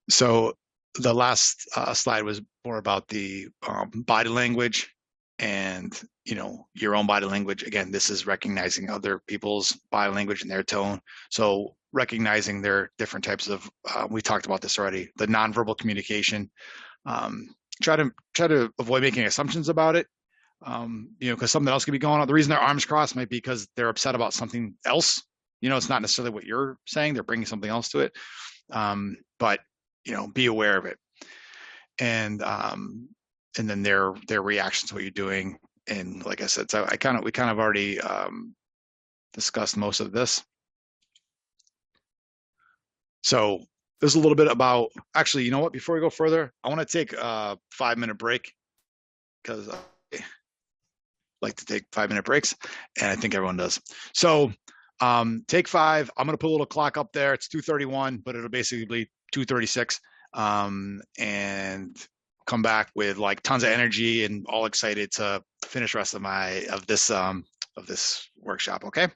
So the last slide was more about the body language, and your own body language. Again, this is recognizing other people's body language and their tone. So recognizing their different types of, we talked about this already, the nonverbal communication. Try to avoid making assumptions about it. Because something else could be going on. The reason their arms crossed might be because they're upset about something else. It's not necessarily what you're saying. They're bringing something else to it. But be aware of it. And then their reactions to what you're doing. And like I said, so we kind of already discussed most of this. So there's a little bit about, actually, you know what, before we go further, I want to take a 5-minute break because I like to take 5-minute breaks, and I think everyone does. So take 5. I'm going to put a little clock up there. It's 2:31, but it'll basically be 2:36, and come back with like tons of energy and all excited to finish the rest of this workshop. Okay.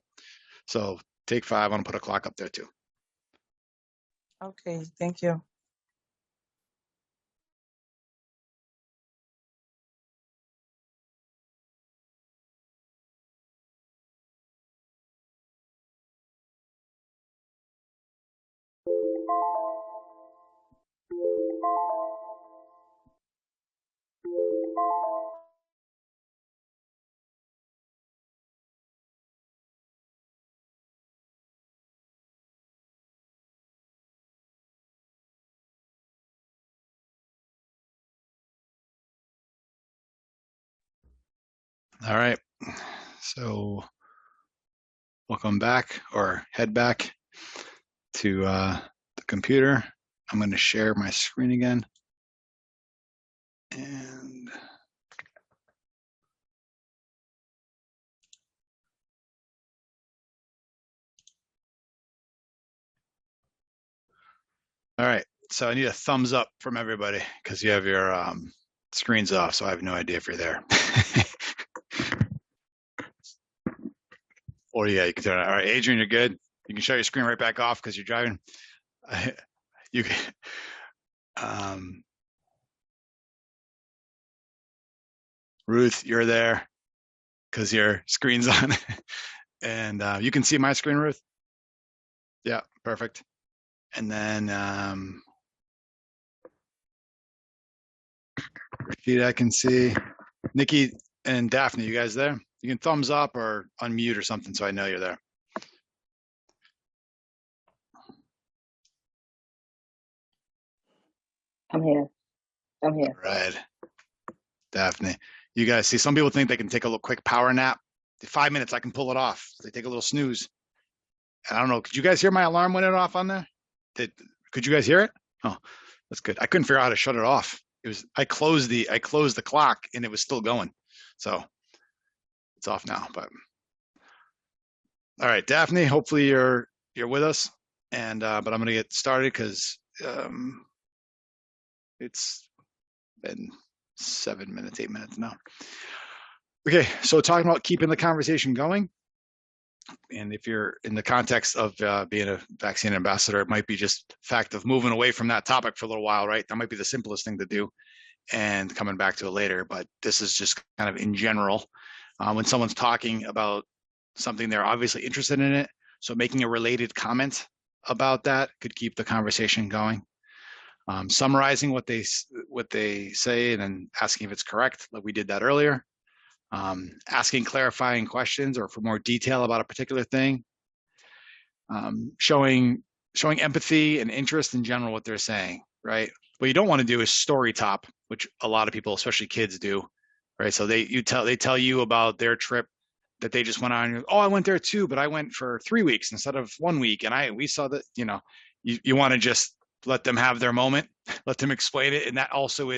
So take 5. I'm going to put a clock up there too. Okay, thank you. All right. So welcome back, or head back to the computer. I'm going to share my screen again. And all right. So I need a thumbs up from everybody because you have your screens off. So I have no idea if you're there. Or yeah, you can turn it. All right, Adrian, you're good. You can shut your screen right back off because you're driving. You can, Ruth, you're there because your screen's on. And you can see my screen, Ruth? Yeah, perfect. And then Rashida, I can see. Nikki and Daphne, you guys there? You can thumbs up or unmute or something so I know you're there. I'm here. I'm here. Right. Daphne. You guys see, some people think they can take a little quick power nap. 5 minutes, I can pull it off. They take a little snooze. And I don't know, could you guys hear my alarm when it off on there? Could you guys hear it? Oh, that's good. I couldn't figure out how to shut it off. I closed the clock and it was still going. So it's off now, but all right, Daphne, hopefully you're with us. And but I'm gonna get started because it's been 7 minutes, 8 minutes now. Okay, so talking about keeping the conversation going. And if you're in the context of being a vaccine ambassador, it might be just the fact of moving away from that topic for a little while, right? That might be the simplest thing to do and coming back to it later. But this is just kind of in general. When someone's talking about something, they're obviously interested in it. So making a related comment about that could keep the conversation going. Summarizing what they say and then asking if it's correct, like we did that earlier. Asking clarifying questions or for more detail about a particular thing. Showing empathy and interest in general what they're saying, right? What you don't want to do is story top, which a lot of people, especially kids, do, right? So they tell you about their trip that they just went on. Oh, I went there too, but I went for 3 weeks instead of 1 week, and we saw that. You want to just let them have their moment, let them explain it, and that also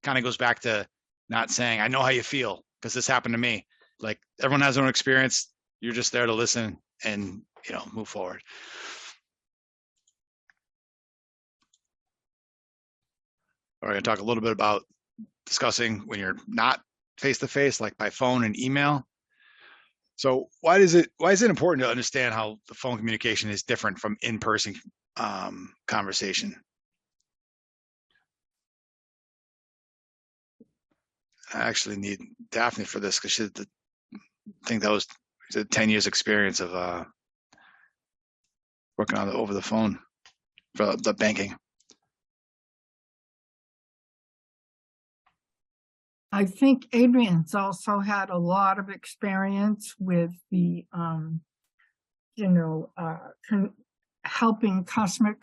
kind of goes back to not saying, I know how you feel, because this happened to me. Like, everyone has their own experience. You're just there to listen and, move forward. We're going to talk a little bit about discussing when you're not face-to-face, like by phone and email. So why is it important to understand how the phone communication is different from in-person conversation? I actually need Daphne for this because I think that was 10 years experience of working on it over the phone for the banking. I think Adrian's also had a lot of experience with the, helping customer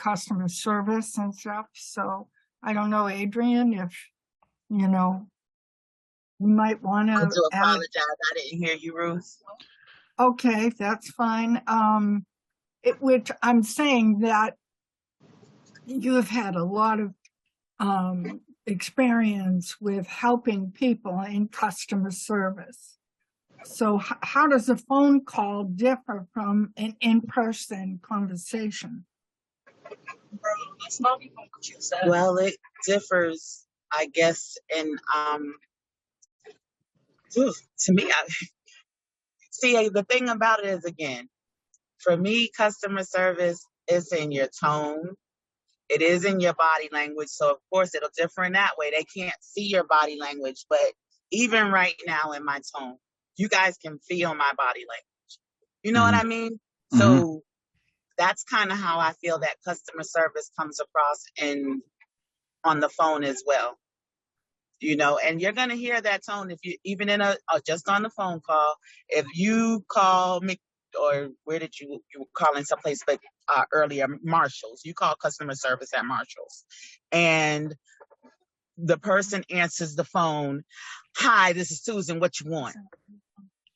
service and stuff. So I don't know, Adrian, if, you might want I to do add. apologize. I didn't hear you, Ruth. Okay, that's fine. Which I'm saying that you've had a lot of experience with helping people in customer service. So how does a phone call differ from an in-person conversation? Well, it differs, I guess, in to me, see, the thing about it is, again, for me, customer service is in your tone. It is in your body language. So, of course, it'll differ in that way. They can't see your body language. But even right now in my tone, you guys can feel my body language. You know what I mean? So that's kind of how I feel that customer service comes across on the phone as well. And you're going to hear that tone if you, even in just on the phone call, if you call me, or where did you were calling someplace, but earlier, Marshall's, you call customer service at Marshall's, and the person answers the phone, "Hi, this is Susan, what you want?"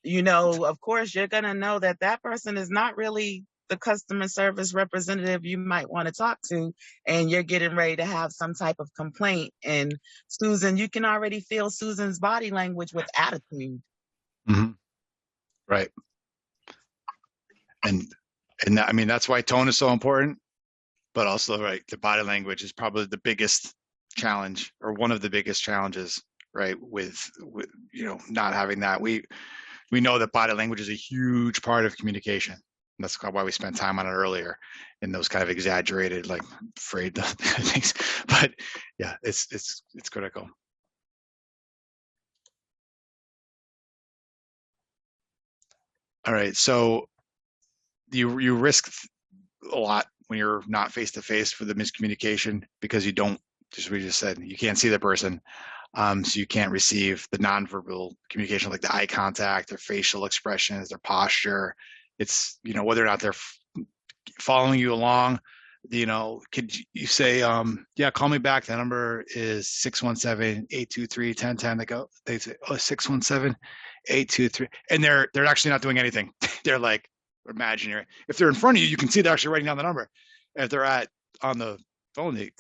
Of course, you're going to know that that person is not really the customer service representative you might want to talk to, and you're getting ready to have some type of complaint. And Susan, you can already feel Susan's body language with attitude. Right. And that, I mean, that's why tone is so important, but also, right, the body language is probably the biggest challenge, or one of the biggest challenges, right, with not having that. We know that body language is a huge part of communication. That's why we spent time on it earlier, in those kind of exaggerated, like, afraid things. But yeah, it's critical. All right, so you risk a lot when you're not face to face for the miscommunication, because you don't, just what we just said, you can't see the person, so you can't receive the nonverbal communication, like the eye contact, their facial expressions, their posture. It's whether or not they're following you along. Could you say, yeah, call me back, the number is 617-823-1010. They say, oh, 617-823, and they're actually not doing anything. They're like imaginary. If they're in front of you, you can see they're actually writing down the number. If they're on the phone, you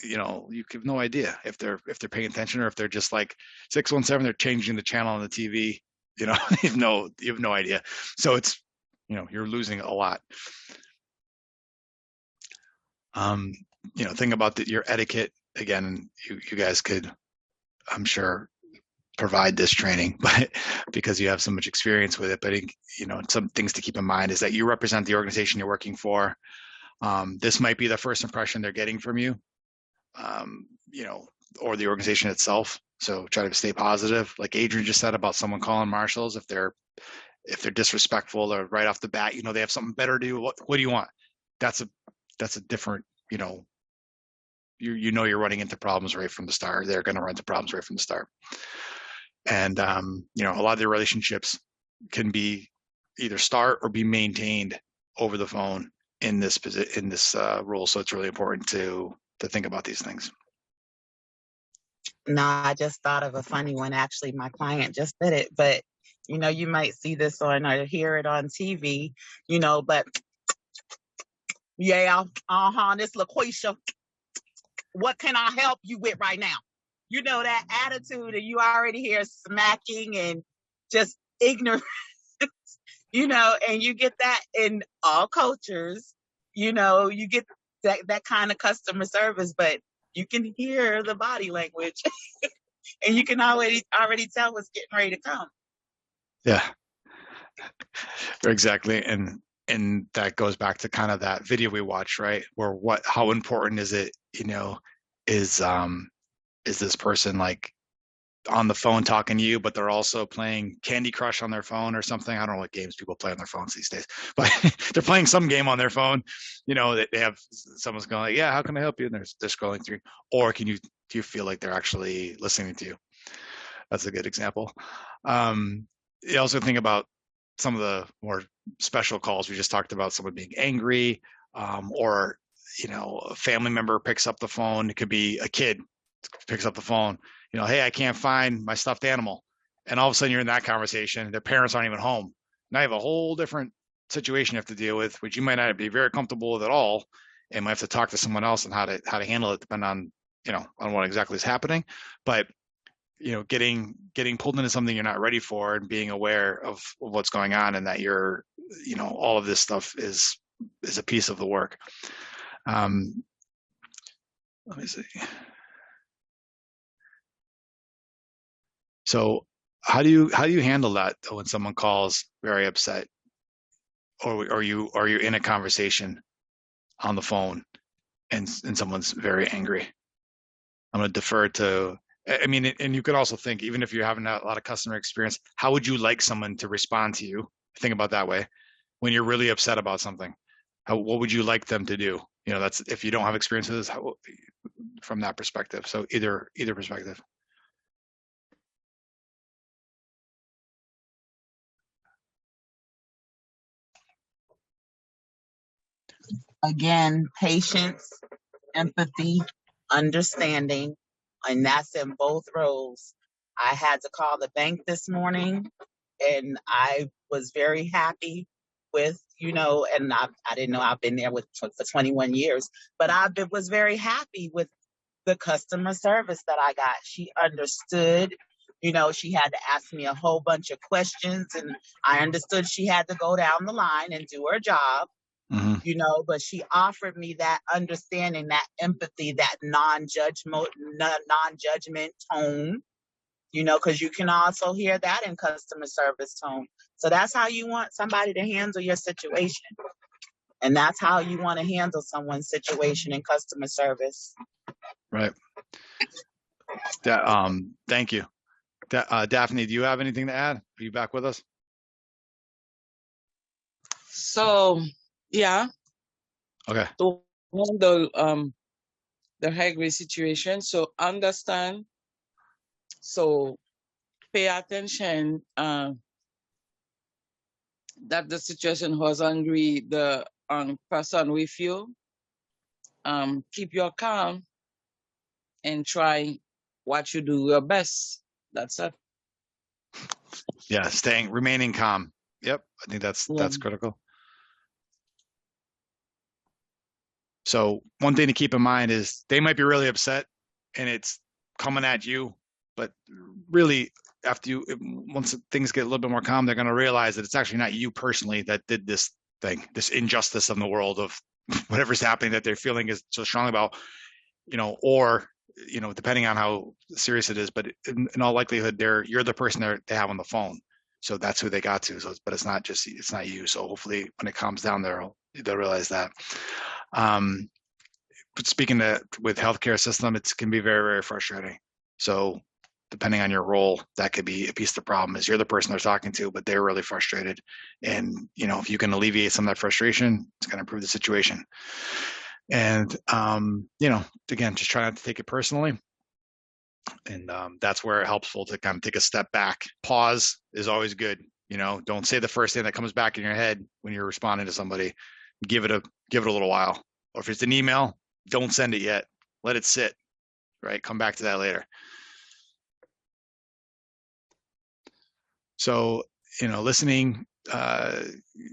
have no idea if they're paying attention, or if they're just like 617, they're changing the channel on the TV. You have no idea. So it's, you're losing a lot. Think about your etiquette. Again, you guys could, I'm sure, provide this training, but because you have so much experience with it. But some things to keep in mind is that you represent the organization you're working for. This might be the first impression they're getting from you, or the organization itself. So try to stay positive. Like Adrian just said about someone calling Marshall's, if they're disrespectful, or right off the bat, they have something better to do. What do you want? That's a different, you're running into problems right from the start. They're going to run into problems right from the start. And, a lot of the relationships can be either start or be maintained over the phone in this role. So it's really important to think about these things. No, I just thought of a funny one. Actually, my client just did it, but you might see this on or hear it on TV, but yeah, this LaQuisha, what can I help you with right now? That attitude, and you already hear smacking and just ignorance, and you get that in all cultures, you get that kind of customer service, but you can hear the body language and you can already tell what's getting ready to come. Yeah, exactly. And that goes back to kind of that video we watched, right? Where how important is it, is this person, like, on the phone talking to you, but they're also playing Candy Crush on their phone or something. I don't know what games people play on their phones these days, but they're playing some game on their phone. You know, they have someone's going like, yeah, how can I help you? And they're scrolling through. Or do you feel like they're actually listening to you? That's a good example. You also think about some of the more special calls. We just talked about someone being angry, or, you know, a family member picks up the phone. It could be a kid picks up the phone, you know, hey, I can't find my stuffed animal. And all of a sudden you're in that conversation. Their parents aren't even home. Now you have a whole different situation you have to deal with, which you might not be very comfortable with at all. And might have to talk to someone else on how to handle it, depending on, you know, on what exactly is happening. But, you know, getting pulled into something you're not ready for and being aware of what's going on, and that you're, you know, all of this stuff is a piece of the work. Let me see. So how do you handle that when someone calls very upset, or are you in a conversation on the phone and someone's very angry? I'm going to defer to, I mean, and you could also think, even if you're having a lot of customer experience, how would you like someone to respond to you? Think about that way. When you're really upset about something, what would you like them to do? You know, that's, if you don't have experience with this, from that perspective. So either perspective. Again, patience, empathy, understanding, and that's in both roles. I had to call the bank this morning, and I was very happy with, you know, and I didn't know I've been there for 21 years, but was very happy with the customer service that I got. She understood. You know, she had to ask me a whole bunch of questions, and I understood she had to go down the line and do her job. Mm-hmm. You know, but she offered me that understanding, that empathy, that non-judgment tone, you know, because you can also hear that in customer service tone. So that's how you want somebody to handle your situation. And that's how you want to handle someone's situation in customer service. Right. Thank you. Daphne, do you have anything to add? Are you back with us? So, yeah. Okay. To handle the high-grade situation, so understand. So pay attention that the situation was angry, the person with you. Keep your calm and try what you do your best. That's it. Yeah, remaining calm. Yep, I think that's critical. So one thing to keep in mind is they might be really upset and it's coming at you, but really once things get a little bit more calm, they're going to realize that it's actually not you personally that did this thing, this injustice in the world of whatever's happening that they're feeling is so strongly about, you know, or, you know, depending on how serious it is, but in all likelihood, you're the person they have on the phone. So that's who they got to. So, but it's not you. So hopefully when it calms down, they'll realize that. But speaking with healthcare system, it can be very, very frustrating. So depending on your role, that could be a piece of the problem is you're the person they're talking to, but they're really frustrated. And, you know, if you can alleviate some of that frustration, it's going to improve the situation. And, you know, again, just try not to take it personally. And that's where it helpful to kind of take a step back. Pause is always good. You know, don't say the first thing that comes back in your head when you're responding to somebody. Give it a little while. Or if it's an email, don't send it yet. Let it sit. Right? Come back to that later. So, you know, listening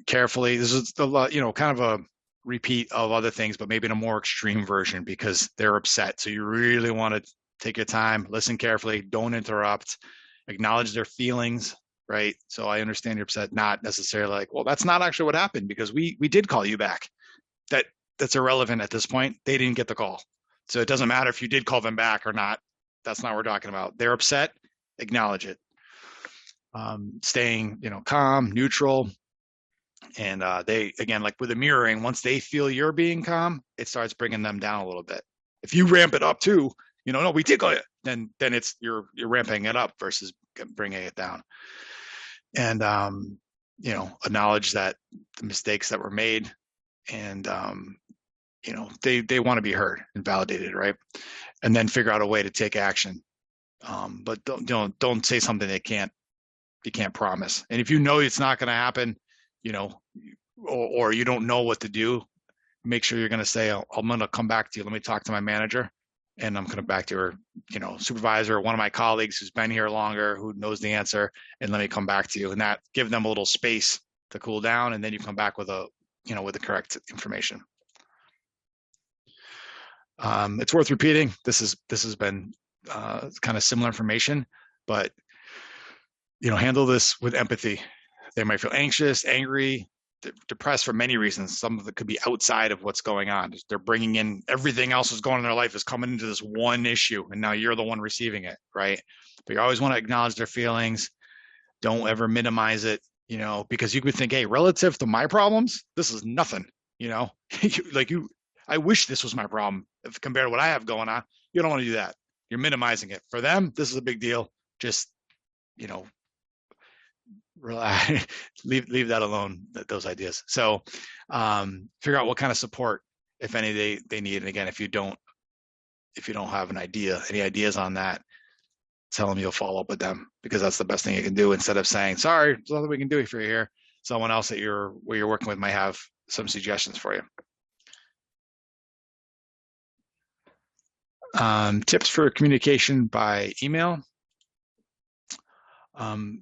carefully. This is a lot, you know, kind of a repeat of other things, but maybe in a more extreme version because they're upset. So you really want to take your time, listen carefully, don't interrupt, acknowledge their feelings, right? So I understand you're upset, not necessarily like, well, that's not actually what happened because we did call you back. That's irrelevant at this point. They didn't get the call. So it doesn't matter if you did call them back or not. That's not what we're talking about. They're upset, acknowledge it. Staying, you know, calm, neutral. And they, again, like with the mirroring, once they feel you're being calm, it starts bringing them down a little bit. If you ramp it up too, no, we did go, then it's, you're ramping it up versus bringing it down. And, acknowledge that the mistakes that were made, and, they want to be heard and validated, right? And then figure out a way to take action. But don't say something you can't promise. And if you know it's not going to happen, or you don't know what to do, make sure you're going to say, I'm going to come back to you. Let me talk to my manager, and I'm going to back to your, supervisor, or one of my colleagues who's been here longer, who knows the answer, and let me come back to you. And that give them a little space to cool down, and then you come back with with the correct information. It's worth repeating. This has been kind of similar information, but handle this with empathy. They might feel anxious, angry, depressed for many reasons. Some of it could be outside of what's going on. They're bringing in everything else that's going on in their life is coming into this one issue, and now you're the one receiving it, right? But you always want to acknowledge their feelings. Don't ever minimize it, because you could think, hey, relative to my problems, this is nothing, I wish this was my problem if compared to what I have going on. You don't want to do that. You're minimizing it. For them, this is a big deal. Just, leave that alone, those ideas. So figure out what kind of support, if any, they need. And again, if you don't have any ideas on that, tell them you'll follow up with them, because that's the best thing you can do, instead of saying, sorry, there's nothing we can do if you're here. Someone else that you're working with might have some suggestions for you. Tips for communication by email.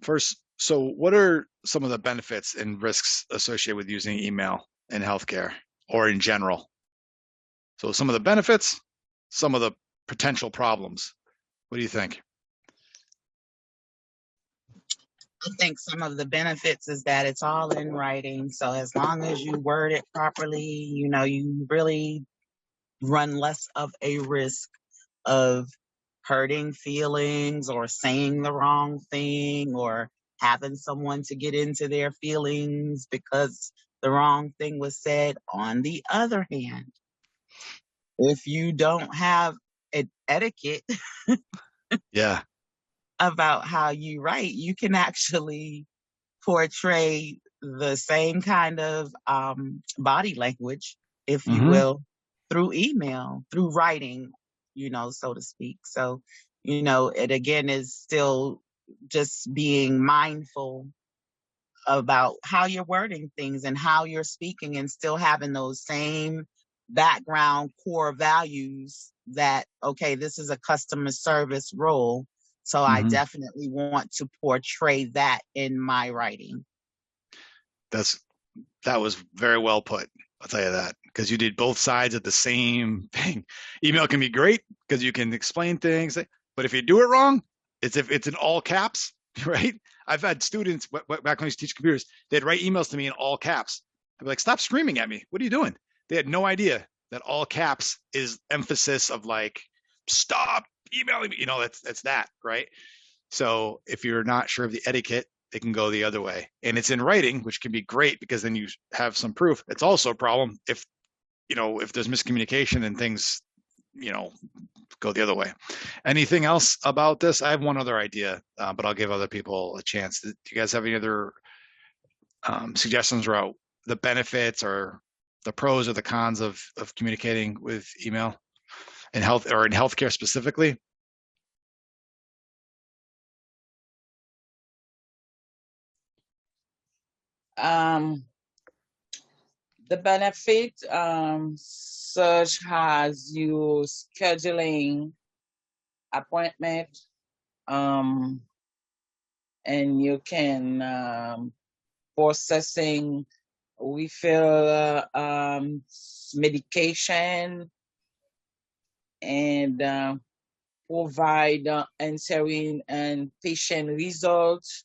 First, so what are some of the benefits and risks associated with using email in healthcare or in general? So some of the benefits, some of the potential problems. What do you think? I think some of the benefits is that it's all in writing. So as long as you word it properly, you really run less of a risk of hurting feelings or saying the wrong thing or having someone to get into their feelings because the wrong thing was said. On the other hand, if you don't have an etiquette yeah, about how you write, you can actually portray the same kind of body language, if you will, through email, through writing, so to speak. So, it again is still just being mindful about how you're wording things and how you're speaking, and still having those same background core values that, okay, this is a customer service role. So I definitely want to portray that in my writing. That was very well put. I'll tell you that, because you did both sides of the same thing. Email can be great because you can explain things, but if you do it wrong, it's in all caps, right? I've had students back when I used to teach computers, they'd write emails to me in all caps. I'd be like, stop screaming at me. What are you doing? They had no idea that all caps is emphasis of like, stop emailing me. That's that, right? So if you're not sure of the etiquette, it can go the other way. And it's in writing, which can be great because then you have some proof. It's also a problem if there's miscommunication and things, go the other way. Anything else about this? I have one other idea, but I'll give other people a chance. Do you guys have any other suggestions about the benefits or the pros or the cons of communicating with email in health, or in healthcare specifically? The benefit, such as you scheduling appointment, and you can processing refill medication, and provide answering and patient results.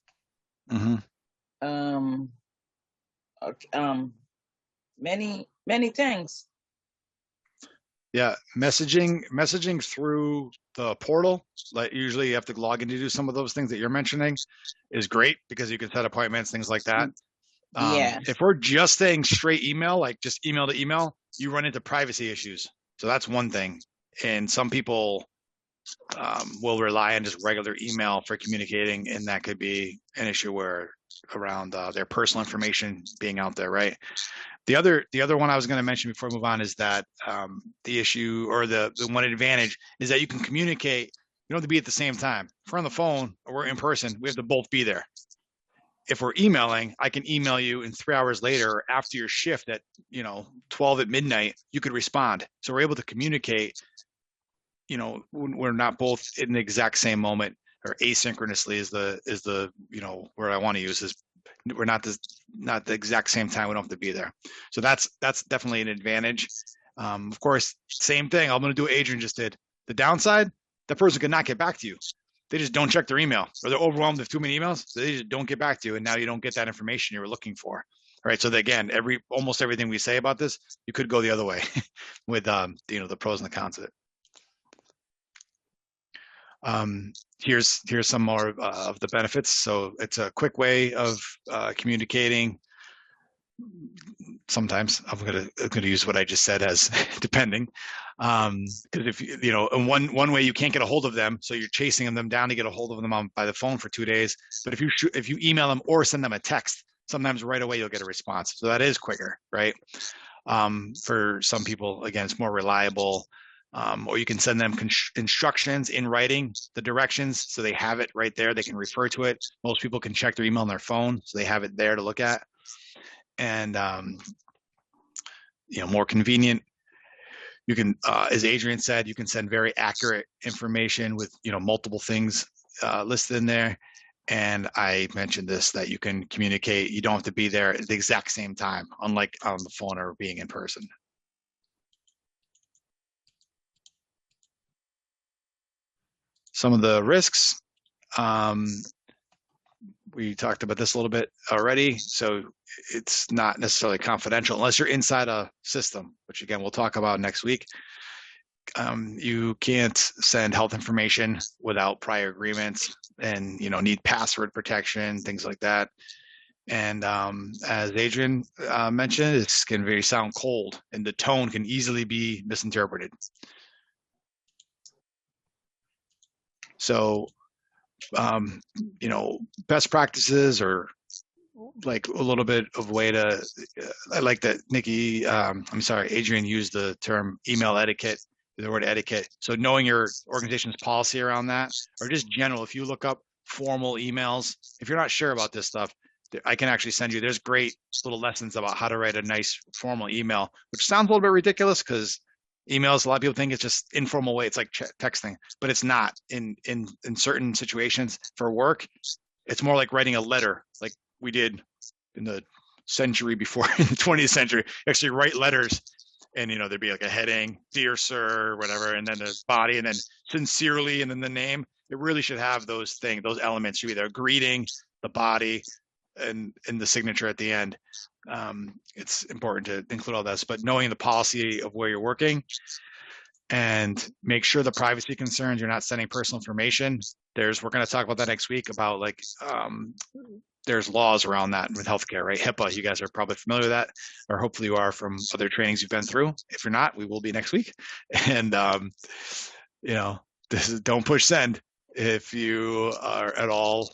Many things. Yeah, messaging through the portal, like usually you have to log in to do some of those things that you're mentioning, is great because you can set appointments, things like that. If we're just saying straight email, like just email to email, you run into privacy issues. So that's one thing. And some people will rely on just regular email for communicating, and that could be an issue where around their personal information being out there, right? The other one I was going to mention before we move on is that the issue, or the one advantage, is that you can communicate. You don't have to be at the same time. If we're on the phone or we're in person, we have to both be there. If we're emailing, I can email you, and 3 hours later, or after your shift at 12 at midnight, you could respond. So we're able to communicate. When we're not both in the exact same moment, or asynchronously is the word I want to use, is we're not the exact same time. We don't have to be there. So that's definitely an advantage. Of course, same thing. I'm going to do what Adrian just did. The downside, the person could not get back to you. They just don't check their email, or they're overwhelmed with too many emails. So they just don't get back to you, and now you don't get that information you were looking for. All right. So again, almost everything we say about this, you could go the other way with the pros and the cons of it. Here's some more of the benefits. So it's a quick way of communicating. Sometimes I'm gonna use what I just said as depending, because if in one way you can't get a hold of them, so you're chasing them down to get a hold of them by the phone for 2 days. But if you email them or send them a text, sometimes right away you'll get a response. So that is quicker, right? For some people, again, it's more reliable. Or you can send them instructions in writing, the directions, so they have it right there. They can refer to it. Most people can check their email on their phone, so they have it there to look at. And more convenient. You can, as Adrian said, you can send very accurate information with multiple things listed in there. And I mentioned this, that you can communicate. You don't have to be there at the exact same time, unlike on the phone or being in person. Some of the risks, we talked about this a little bit already. So it's not necessarily confidential unless you're inside a system, which again, we'll talk about next week. You can't send health information without prior agreements, and need password protection, things like that. And as Adrian mentioned, it can sound cold, and the tone can easily be misinterpreted. So, best practices, or like a little bit of way to, I like that Adrian used the term email etiquette, the word etiquette. So knowing your organization's policy around that, or just general, if you look up formal emails, if you're not sure about this stuff, I can actually send you, there's great little lessons about how to write a nice formal email, which sounds a little bit ridiculous because emails, a lot of people think it's just informal way. It's like texting, but it's not. In certain situations for work, it's more like writing a letter, like we did in the century before, in the 20th century. Actually write letters, and there'd be like a heading, "Dear Sir," whatever, and then the body, and then "Sincerely," and then the name. It really should have those elements. Should be there: greeting, the body, and the signature at the end. It's important to include all this, but knowing the policy of where you're working, and make sure the privacy concerns, you're not sending personal information. We're going to talk about that next week, about there's laws around that with healthcare, right? HIPAA, you guys are probably familiar with that, or hopefully you are from other trainings you've been through. If you're not, we will be next week. And, this is, don't push send. If you are at all,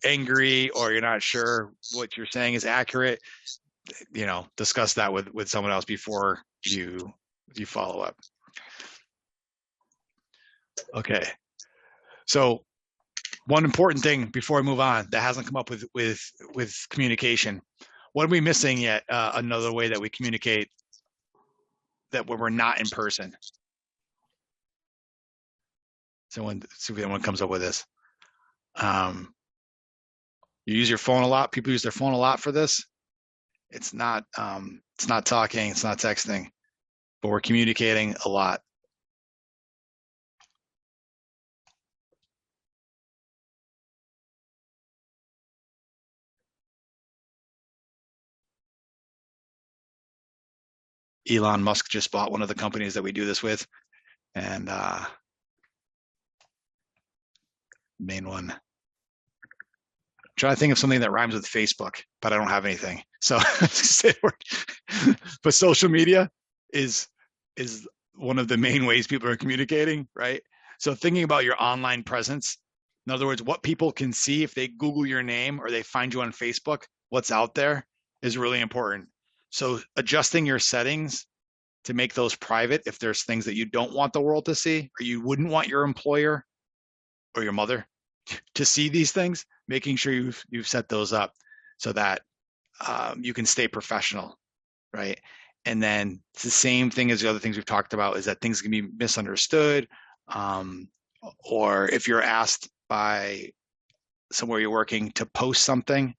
angry, or you're not sure what you're saying is accurate, discuss that with someone else before you follow up. Okay. So one important thing before I move on that hasn't come up with communication. What are we missing yet? Another way that we communicate that when we're not in person. See if anyone comes up with this. You use your phone a lot. People use their phone a lot for this. It's not talking, it's not texting, but we're communicating a lot. Elon Musk just bought one of the companies that we do this with, and main one. I'm trying to think of something that rhymes with Facebook, but I don't have anything. So, but social media is one of the main ways people are communicating, right? So thinking about your online presence, in other words, what people can see if they Google your name or they find you on Facebook, what's out there is really important. So adjusting your settings to make those private if there's things that you don't want the world to see, or you wouldn't want your employer or your mother to see these things, making sure you've set those up so that you can stay professional, right? And then it's the same thing as the other things we've talked about, is that things can be misunderstood, or if you're asked by somewhere you're working to post something,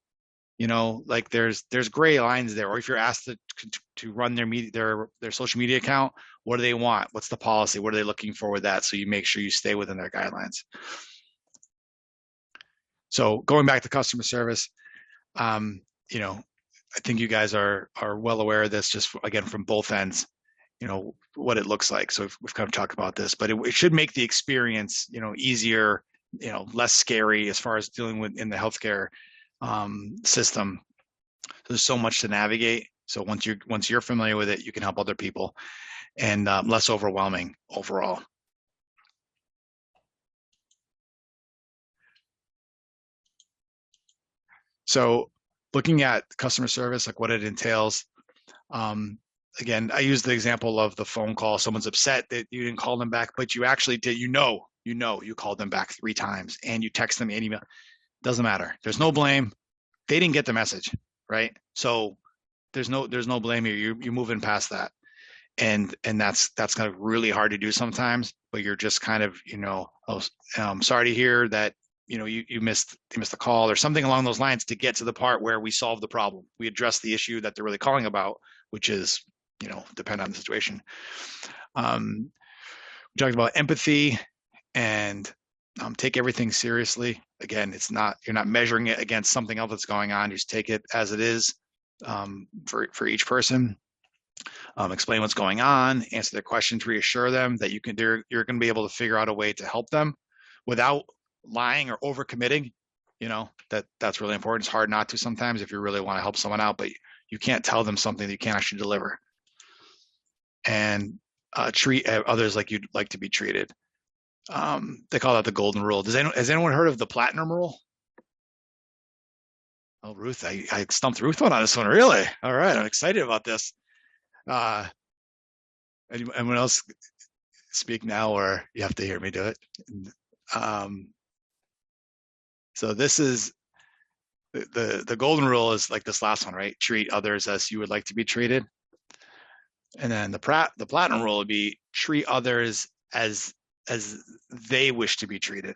you know, like there's gray lines there. Or if you're asked to run their social media account, what do they want? What's the policy? What are they looking for with that? So you make sure you stay within their guidelines. So going back to customer service, you know, I think you guys are well aware of this, just again from both ends, you know, what it looks like. So we've kind of talked about this, but it should make the experience, you know, easier, you know, less scary as far as dealing with in the healthcare system. There's so much to navigate. So once you're familiar with it, you can help other people, and less overwhelming overall. So looking at customer service, like what it entails, again, I use the example of the phone call. Someone's upset that you didn't call them back, but you actually did. You called them back 3 times, and you text them an email. Doesn't matter. There's no blame. They didn't get the message, right? So there's no blame here. You're moving past that, and that's kind of really hard to do sometimes. But you're just kind of, you know, I'm sorry to hear that, you know, you missed the call or something along those lines, to get to the part where we solve the problem. We address the issue that they're really calling about, which is, you know, depend on the situation. We talked about empathy and take everything seriously. Again, you're not measuring it against something else that's going on. You just take it as it is, for each person. Explain what's going on, answer their questions, reassure them that you're going to be able to figure out a way to help them without lying or overcommitting. You know, that's really important. It's hard not to sometimes if you really want to help someone out, but you can't tell them something that you can't actually deliver. And treat others like you'd like to be treated. They call that the golden rule. Has anyone heard of the platinum rule? Oh, Ruth, I stumped Ruth on this one. Really? All right, I'm excited about this. Anyone else speak now, or you have to hear me do it? So this is the golden rule is like this last one, right? Treat others as you would like to be treated. And then the platinum rule would be treat others as they wish to be treated.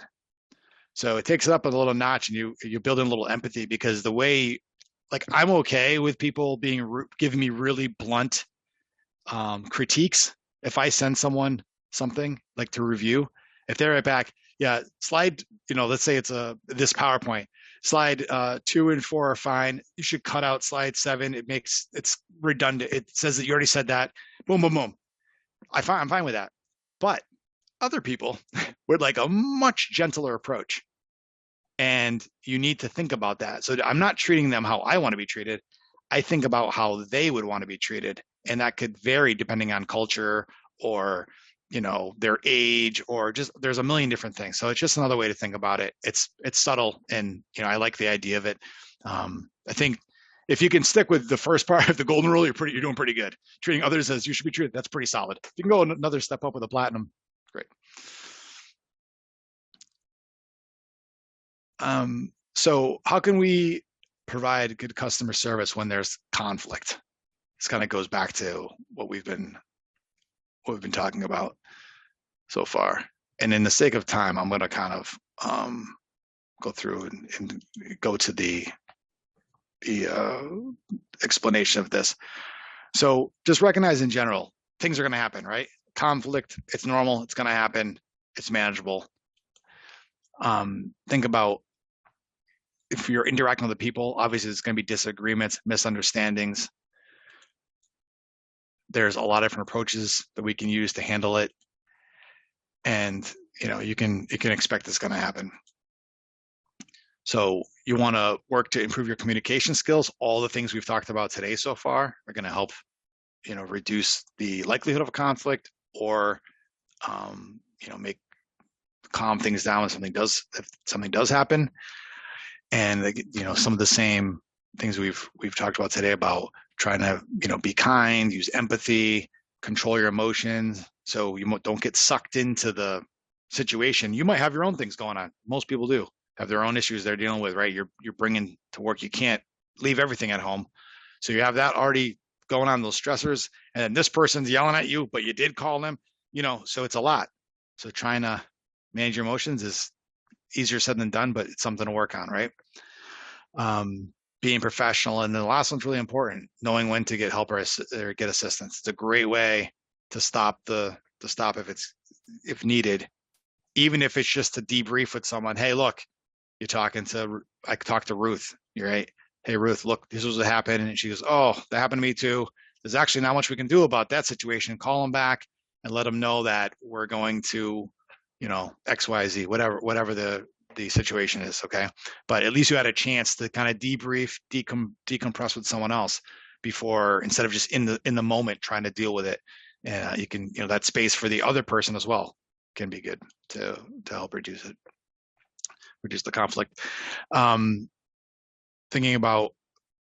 So it takes it up a little notch, and you build in a little empathy, because the way, like, I'm okay with people giving me really blunt critiques. If I send someone something like to review, if they're right back, yeah, slide, you know, let's say it's this PowerPoint, slide 2 and 4 are fine. You should cut out slide 7. It's redundant. It says that you already said that. Boom, boom, boom. I'm fine with that. But other people would like a much gentler approach. And you need to think about that. So I'm not treating them how I want to be treated. I think about how they would want to be treated. And that could vary depending on culture, or, you know, their age, or just, there's a million different things. So it's just another way to think about it. It's subtle, and, you know, I like the idea of it. I think if you can stick with the first part of the golden rule, you're doing pretty good. Treating others as you should be treated, that's pretty solid. If you can go another step up with a platinum, great. So how can we provide good customer service when there's conflict? This kind of goes back to what we've been talking about so far. And in the sake of time, I'm going to kind of go through and go to the explanation of this. So just recognize in general, things are going to happen, right? Conflict, it's normal, it's going to happen, it's manageable. Think about, if you're interacting with the people, obviously there's going to be disagreements, misunderstandings. There's a lot of different approaches that we can use to handle it. And, you know, you can expect it's going to happen. So you want to work to improve your communication skills. All the things we've talked about today so far are going to help, you know, reduce the likelihood of a conflict, or, you know, make calm things down when if something does happen. And some of the same things we've talked about today about trying to be kind, use empathy, control your emotions, so you don't get sucked into the situation. You might have your own things going on. Most people do have their own issues they're dealing with, right? You're bringing to work. You can't leave everything at home, so you have that already going on, those stressors, and then this person's yelling at you, but you did call them, so it's a lot. So trying to manage your emotions is easier said than done, but it's something to work on, right? Being professional. And then the last one's really important, knowing when to get help or get assistance. It's a great way to stop if needed, even if it's just to debrief with someone. Hey, look, I talked to Ruth. You're right. Hey, Ruth, look, this was what happened. And she goes, oh, that happened to me too. There's actually not much we can do about that situation. Call them back and let them know that we're going to, X, Y, Z, whatever the situation is. Okay. But at least you had a chance to kind of debrief, decompress with someone else before, instead of just in the moment trying to deal with it. And you can, that space for the other person as well can be good to help reduce the conflict. Thinking about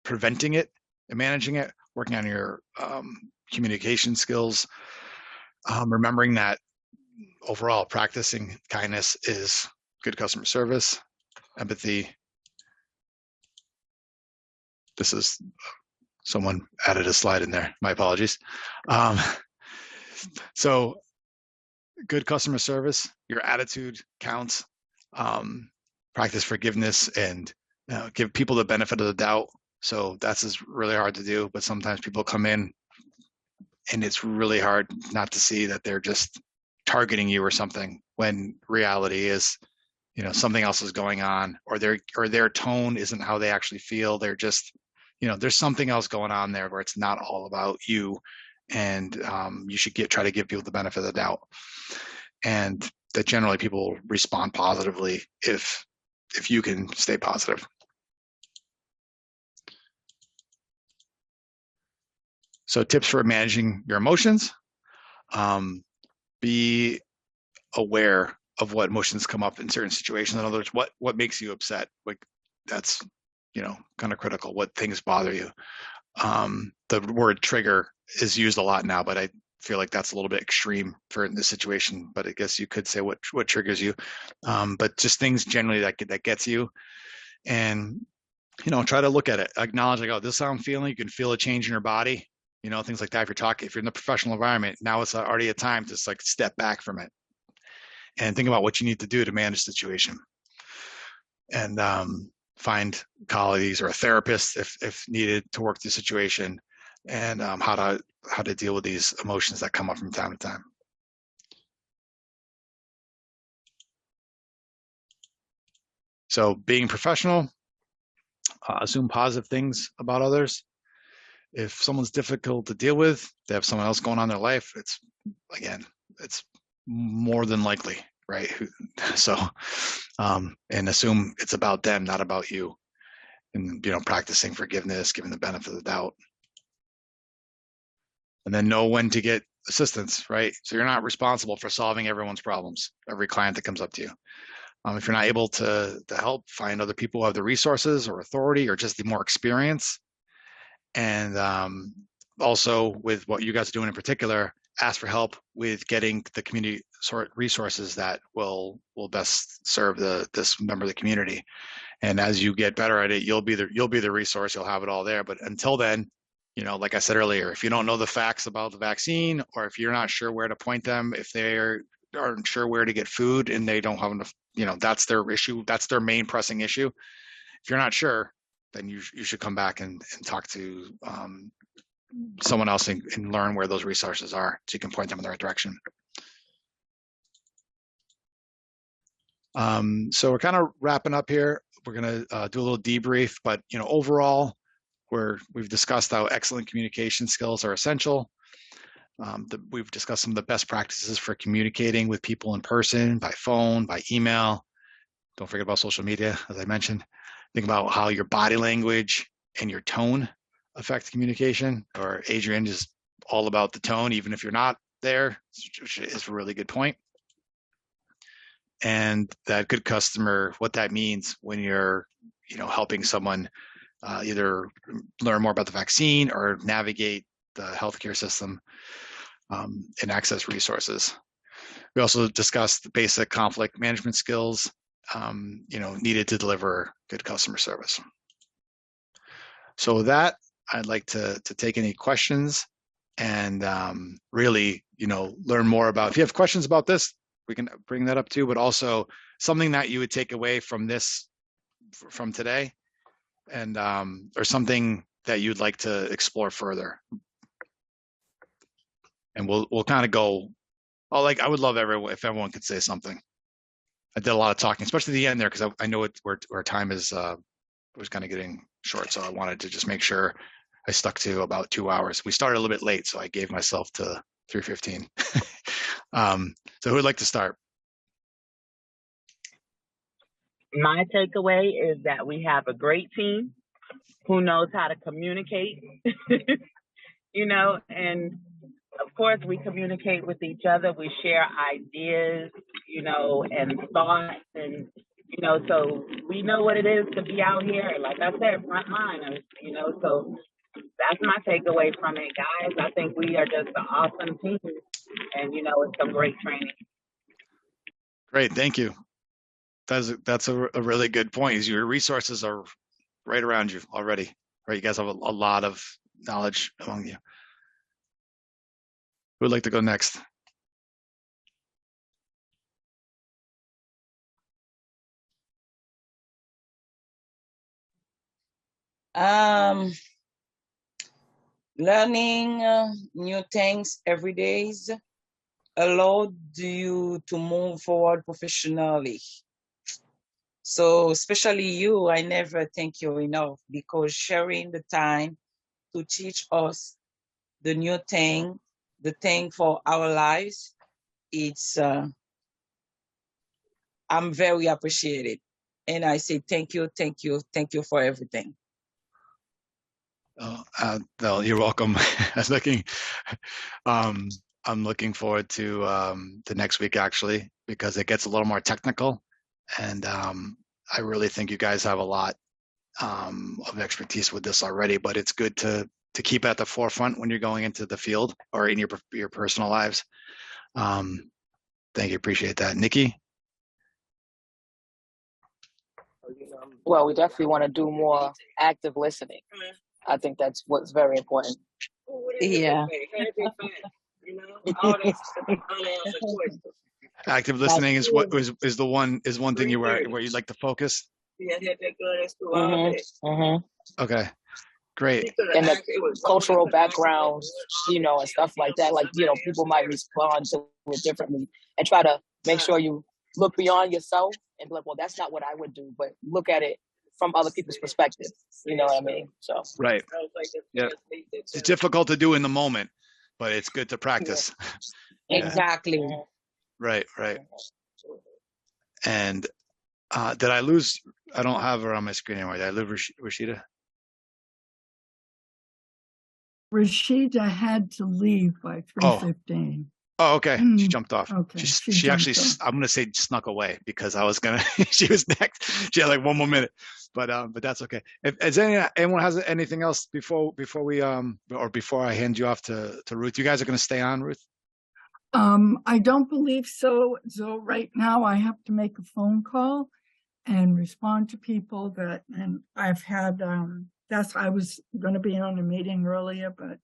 preventing it and managing it, working on your communication skills, remembering that overall practicing kindness is good customer service, empathy. This is, someone added a slide in there. My apologies. So good customer service, your attitude counts. Practice forgiveness and give people the benefit of the doubt. So that's really hard to do, but sometimes people come in and it's really hard not to see that they're just targeting you or something, when reality is, something else is going on, or their tone isn't how they actually feel. They're just, there's something else going on there where it's not all about you. And you should try to give people the benefit of the doubt. And that generally people respond positively if you can stay positive. So tips for managing your emotions. Be aware of what emotions come up in certain situations. In other words, what makes you upset? Like that's, kind of critical. What things bother you? The word trigger is used a lot now, but I feel like that's a little bit extreme for this situation. But I guess you could say what triggers you. But just things generally that gets you, and try to look at it, acknowledge like, oh, this is how I'm feeling. You can feel a change in your body. Things like that. If you're in the professional environment, now it's already a time to just step back from it and think about what you need to do to manage the situation, and find colleagues or a therapist if needed to work through the situation, and how to deal with these emotions that come up from time to time. So being professional, assume positive things about others. If someone's difficult to deal with, they have someone else going on in their life, it's more than likely, right? So, and assume it's about them, not about you. And, practicing forgiveness, giving the benefit of the doubt. And then know when to get assistance, right? So you're not responsible for solving everyone's problems, every client that comes up to you. If you're not able to help, find other people who have the resources or authority or just the more experience. And also with what you guys are doing in particular, ask for help with getting the community resources that will best serve this member of the community. And as you get better at it, you'll be the resource. You'll have it all there. But until then, like I said earlier, if you don't know the facts about the vaccine, or if you're not sure where to point them, if they aren't sure where to get food and they don't have enough, that's their issue. That's their main pressing issue. If you're not sure, then you should come back and talk to someone else and learn where those resources are, so you can point them in the right direction. So we're kind of wrapping up here. We're going to do a little debrief, but overall, we've discussed how excellent communication skills are essential. We've discussed some of the best practices for communicating with people in person, by phone, by email. Don't forget about social media, as I mentioned. Think about how your body language and your tone affect communication. Or Adrian is all about the tone, even if you're not there, which is a really good point. and that good customer, what that means when you're, helping someone either learn more about the vaccine or navigate the healthcare system and access resources. We also discussed the basic conflict management skills, needed to deliver good customer service. So with that, I'd like to take any questions and really, learn more about. If you have questions about this, we can bring that up too. But also something that you would take away from this, from today, and or something that you'd like to explore further. And we'll kind of go. Oh, I would love if everyone could say something. I did a lot of talking, especially the end there, because I know where time is was kind of getting short. So I wanted to just make sure I stuck to about 2 hours. We started a little bit late, so I gave myself to 3:15. So who would like to start? My takeaway is that we have a great team who knows how to communicate, and of course we communicate with each other. We share ideas, and thoughts, and, so we know what it is to be out here. Like I said, front line, so that's my takeaway from it, guys. I think we are just an awesome team, and, it's some great training. Great, thank you. That's a really good point. Is your resources are right around you already, right? You guys have a lot of knowledge among you. Who would like to go next? Learning new things every day allowed you to move forward professionally. So especially you, I never thank you enough, because sharing the time to teach us the new thing, the thing for our lives, it's I'm very appreciated. And I say thank you for everything. No, you're welcome. I'm looking forward to the next week, actually, because it gets a little more technical, and I really think you guys have a lot of expertise with this already. But it's good to keep at the forefront when you're going into the field or in your personal lives. Thank you, appreciate that, Nikki. Well, we definitely want to do more active listening. I think that's what's very important. Yeah. Active listening is one thing where you'd like to focus. Okay, great. And the cultural background, and stuff like that. Like, people might respond to it differently, and try to make sure you look beyond yourself and be like, well, that's not what I would do, but look at it from other people's perspective. You know what I mean? So right. Yeah, it's difficult to do in the moment, but it's good to practice. Yeah. Exactly. Right. And did I lose? I don't have her on my screen anymore. Did I lose Rashida? Rashida had to leave by 3:15. Oh, okay. She jumped off. Okay. She actually, I'm going to say snuck away, because I was going to, she was next. She had like one more minute, but that's okay. If anyone has anything else before we, or before I hand you off to Ruth, you guys are going to stay on, Ruth? I don't believe so. So right now I have to make a phone call and respond to people and I've had, I was going to be on a meeting earlier, but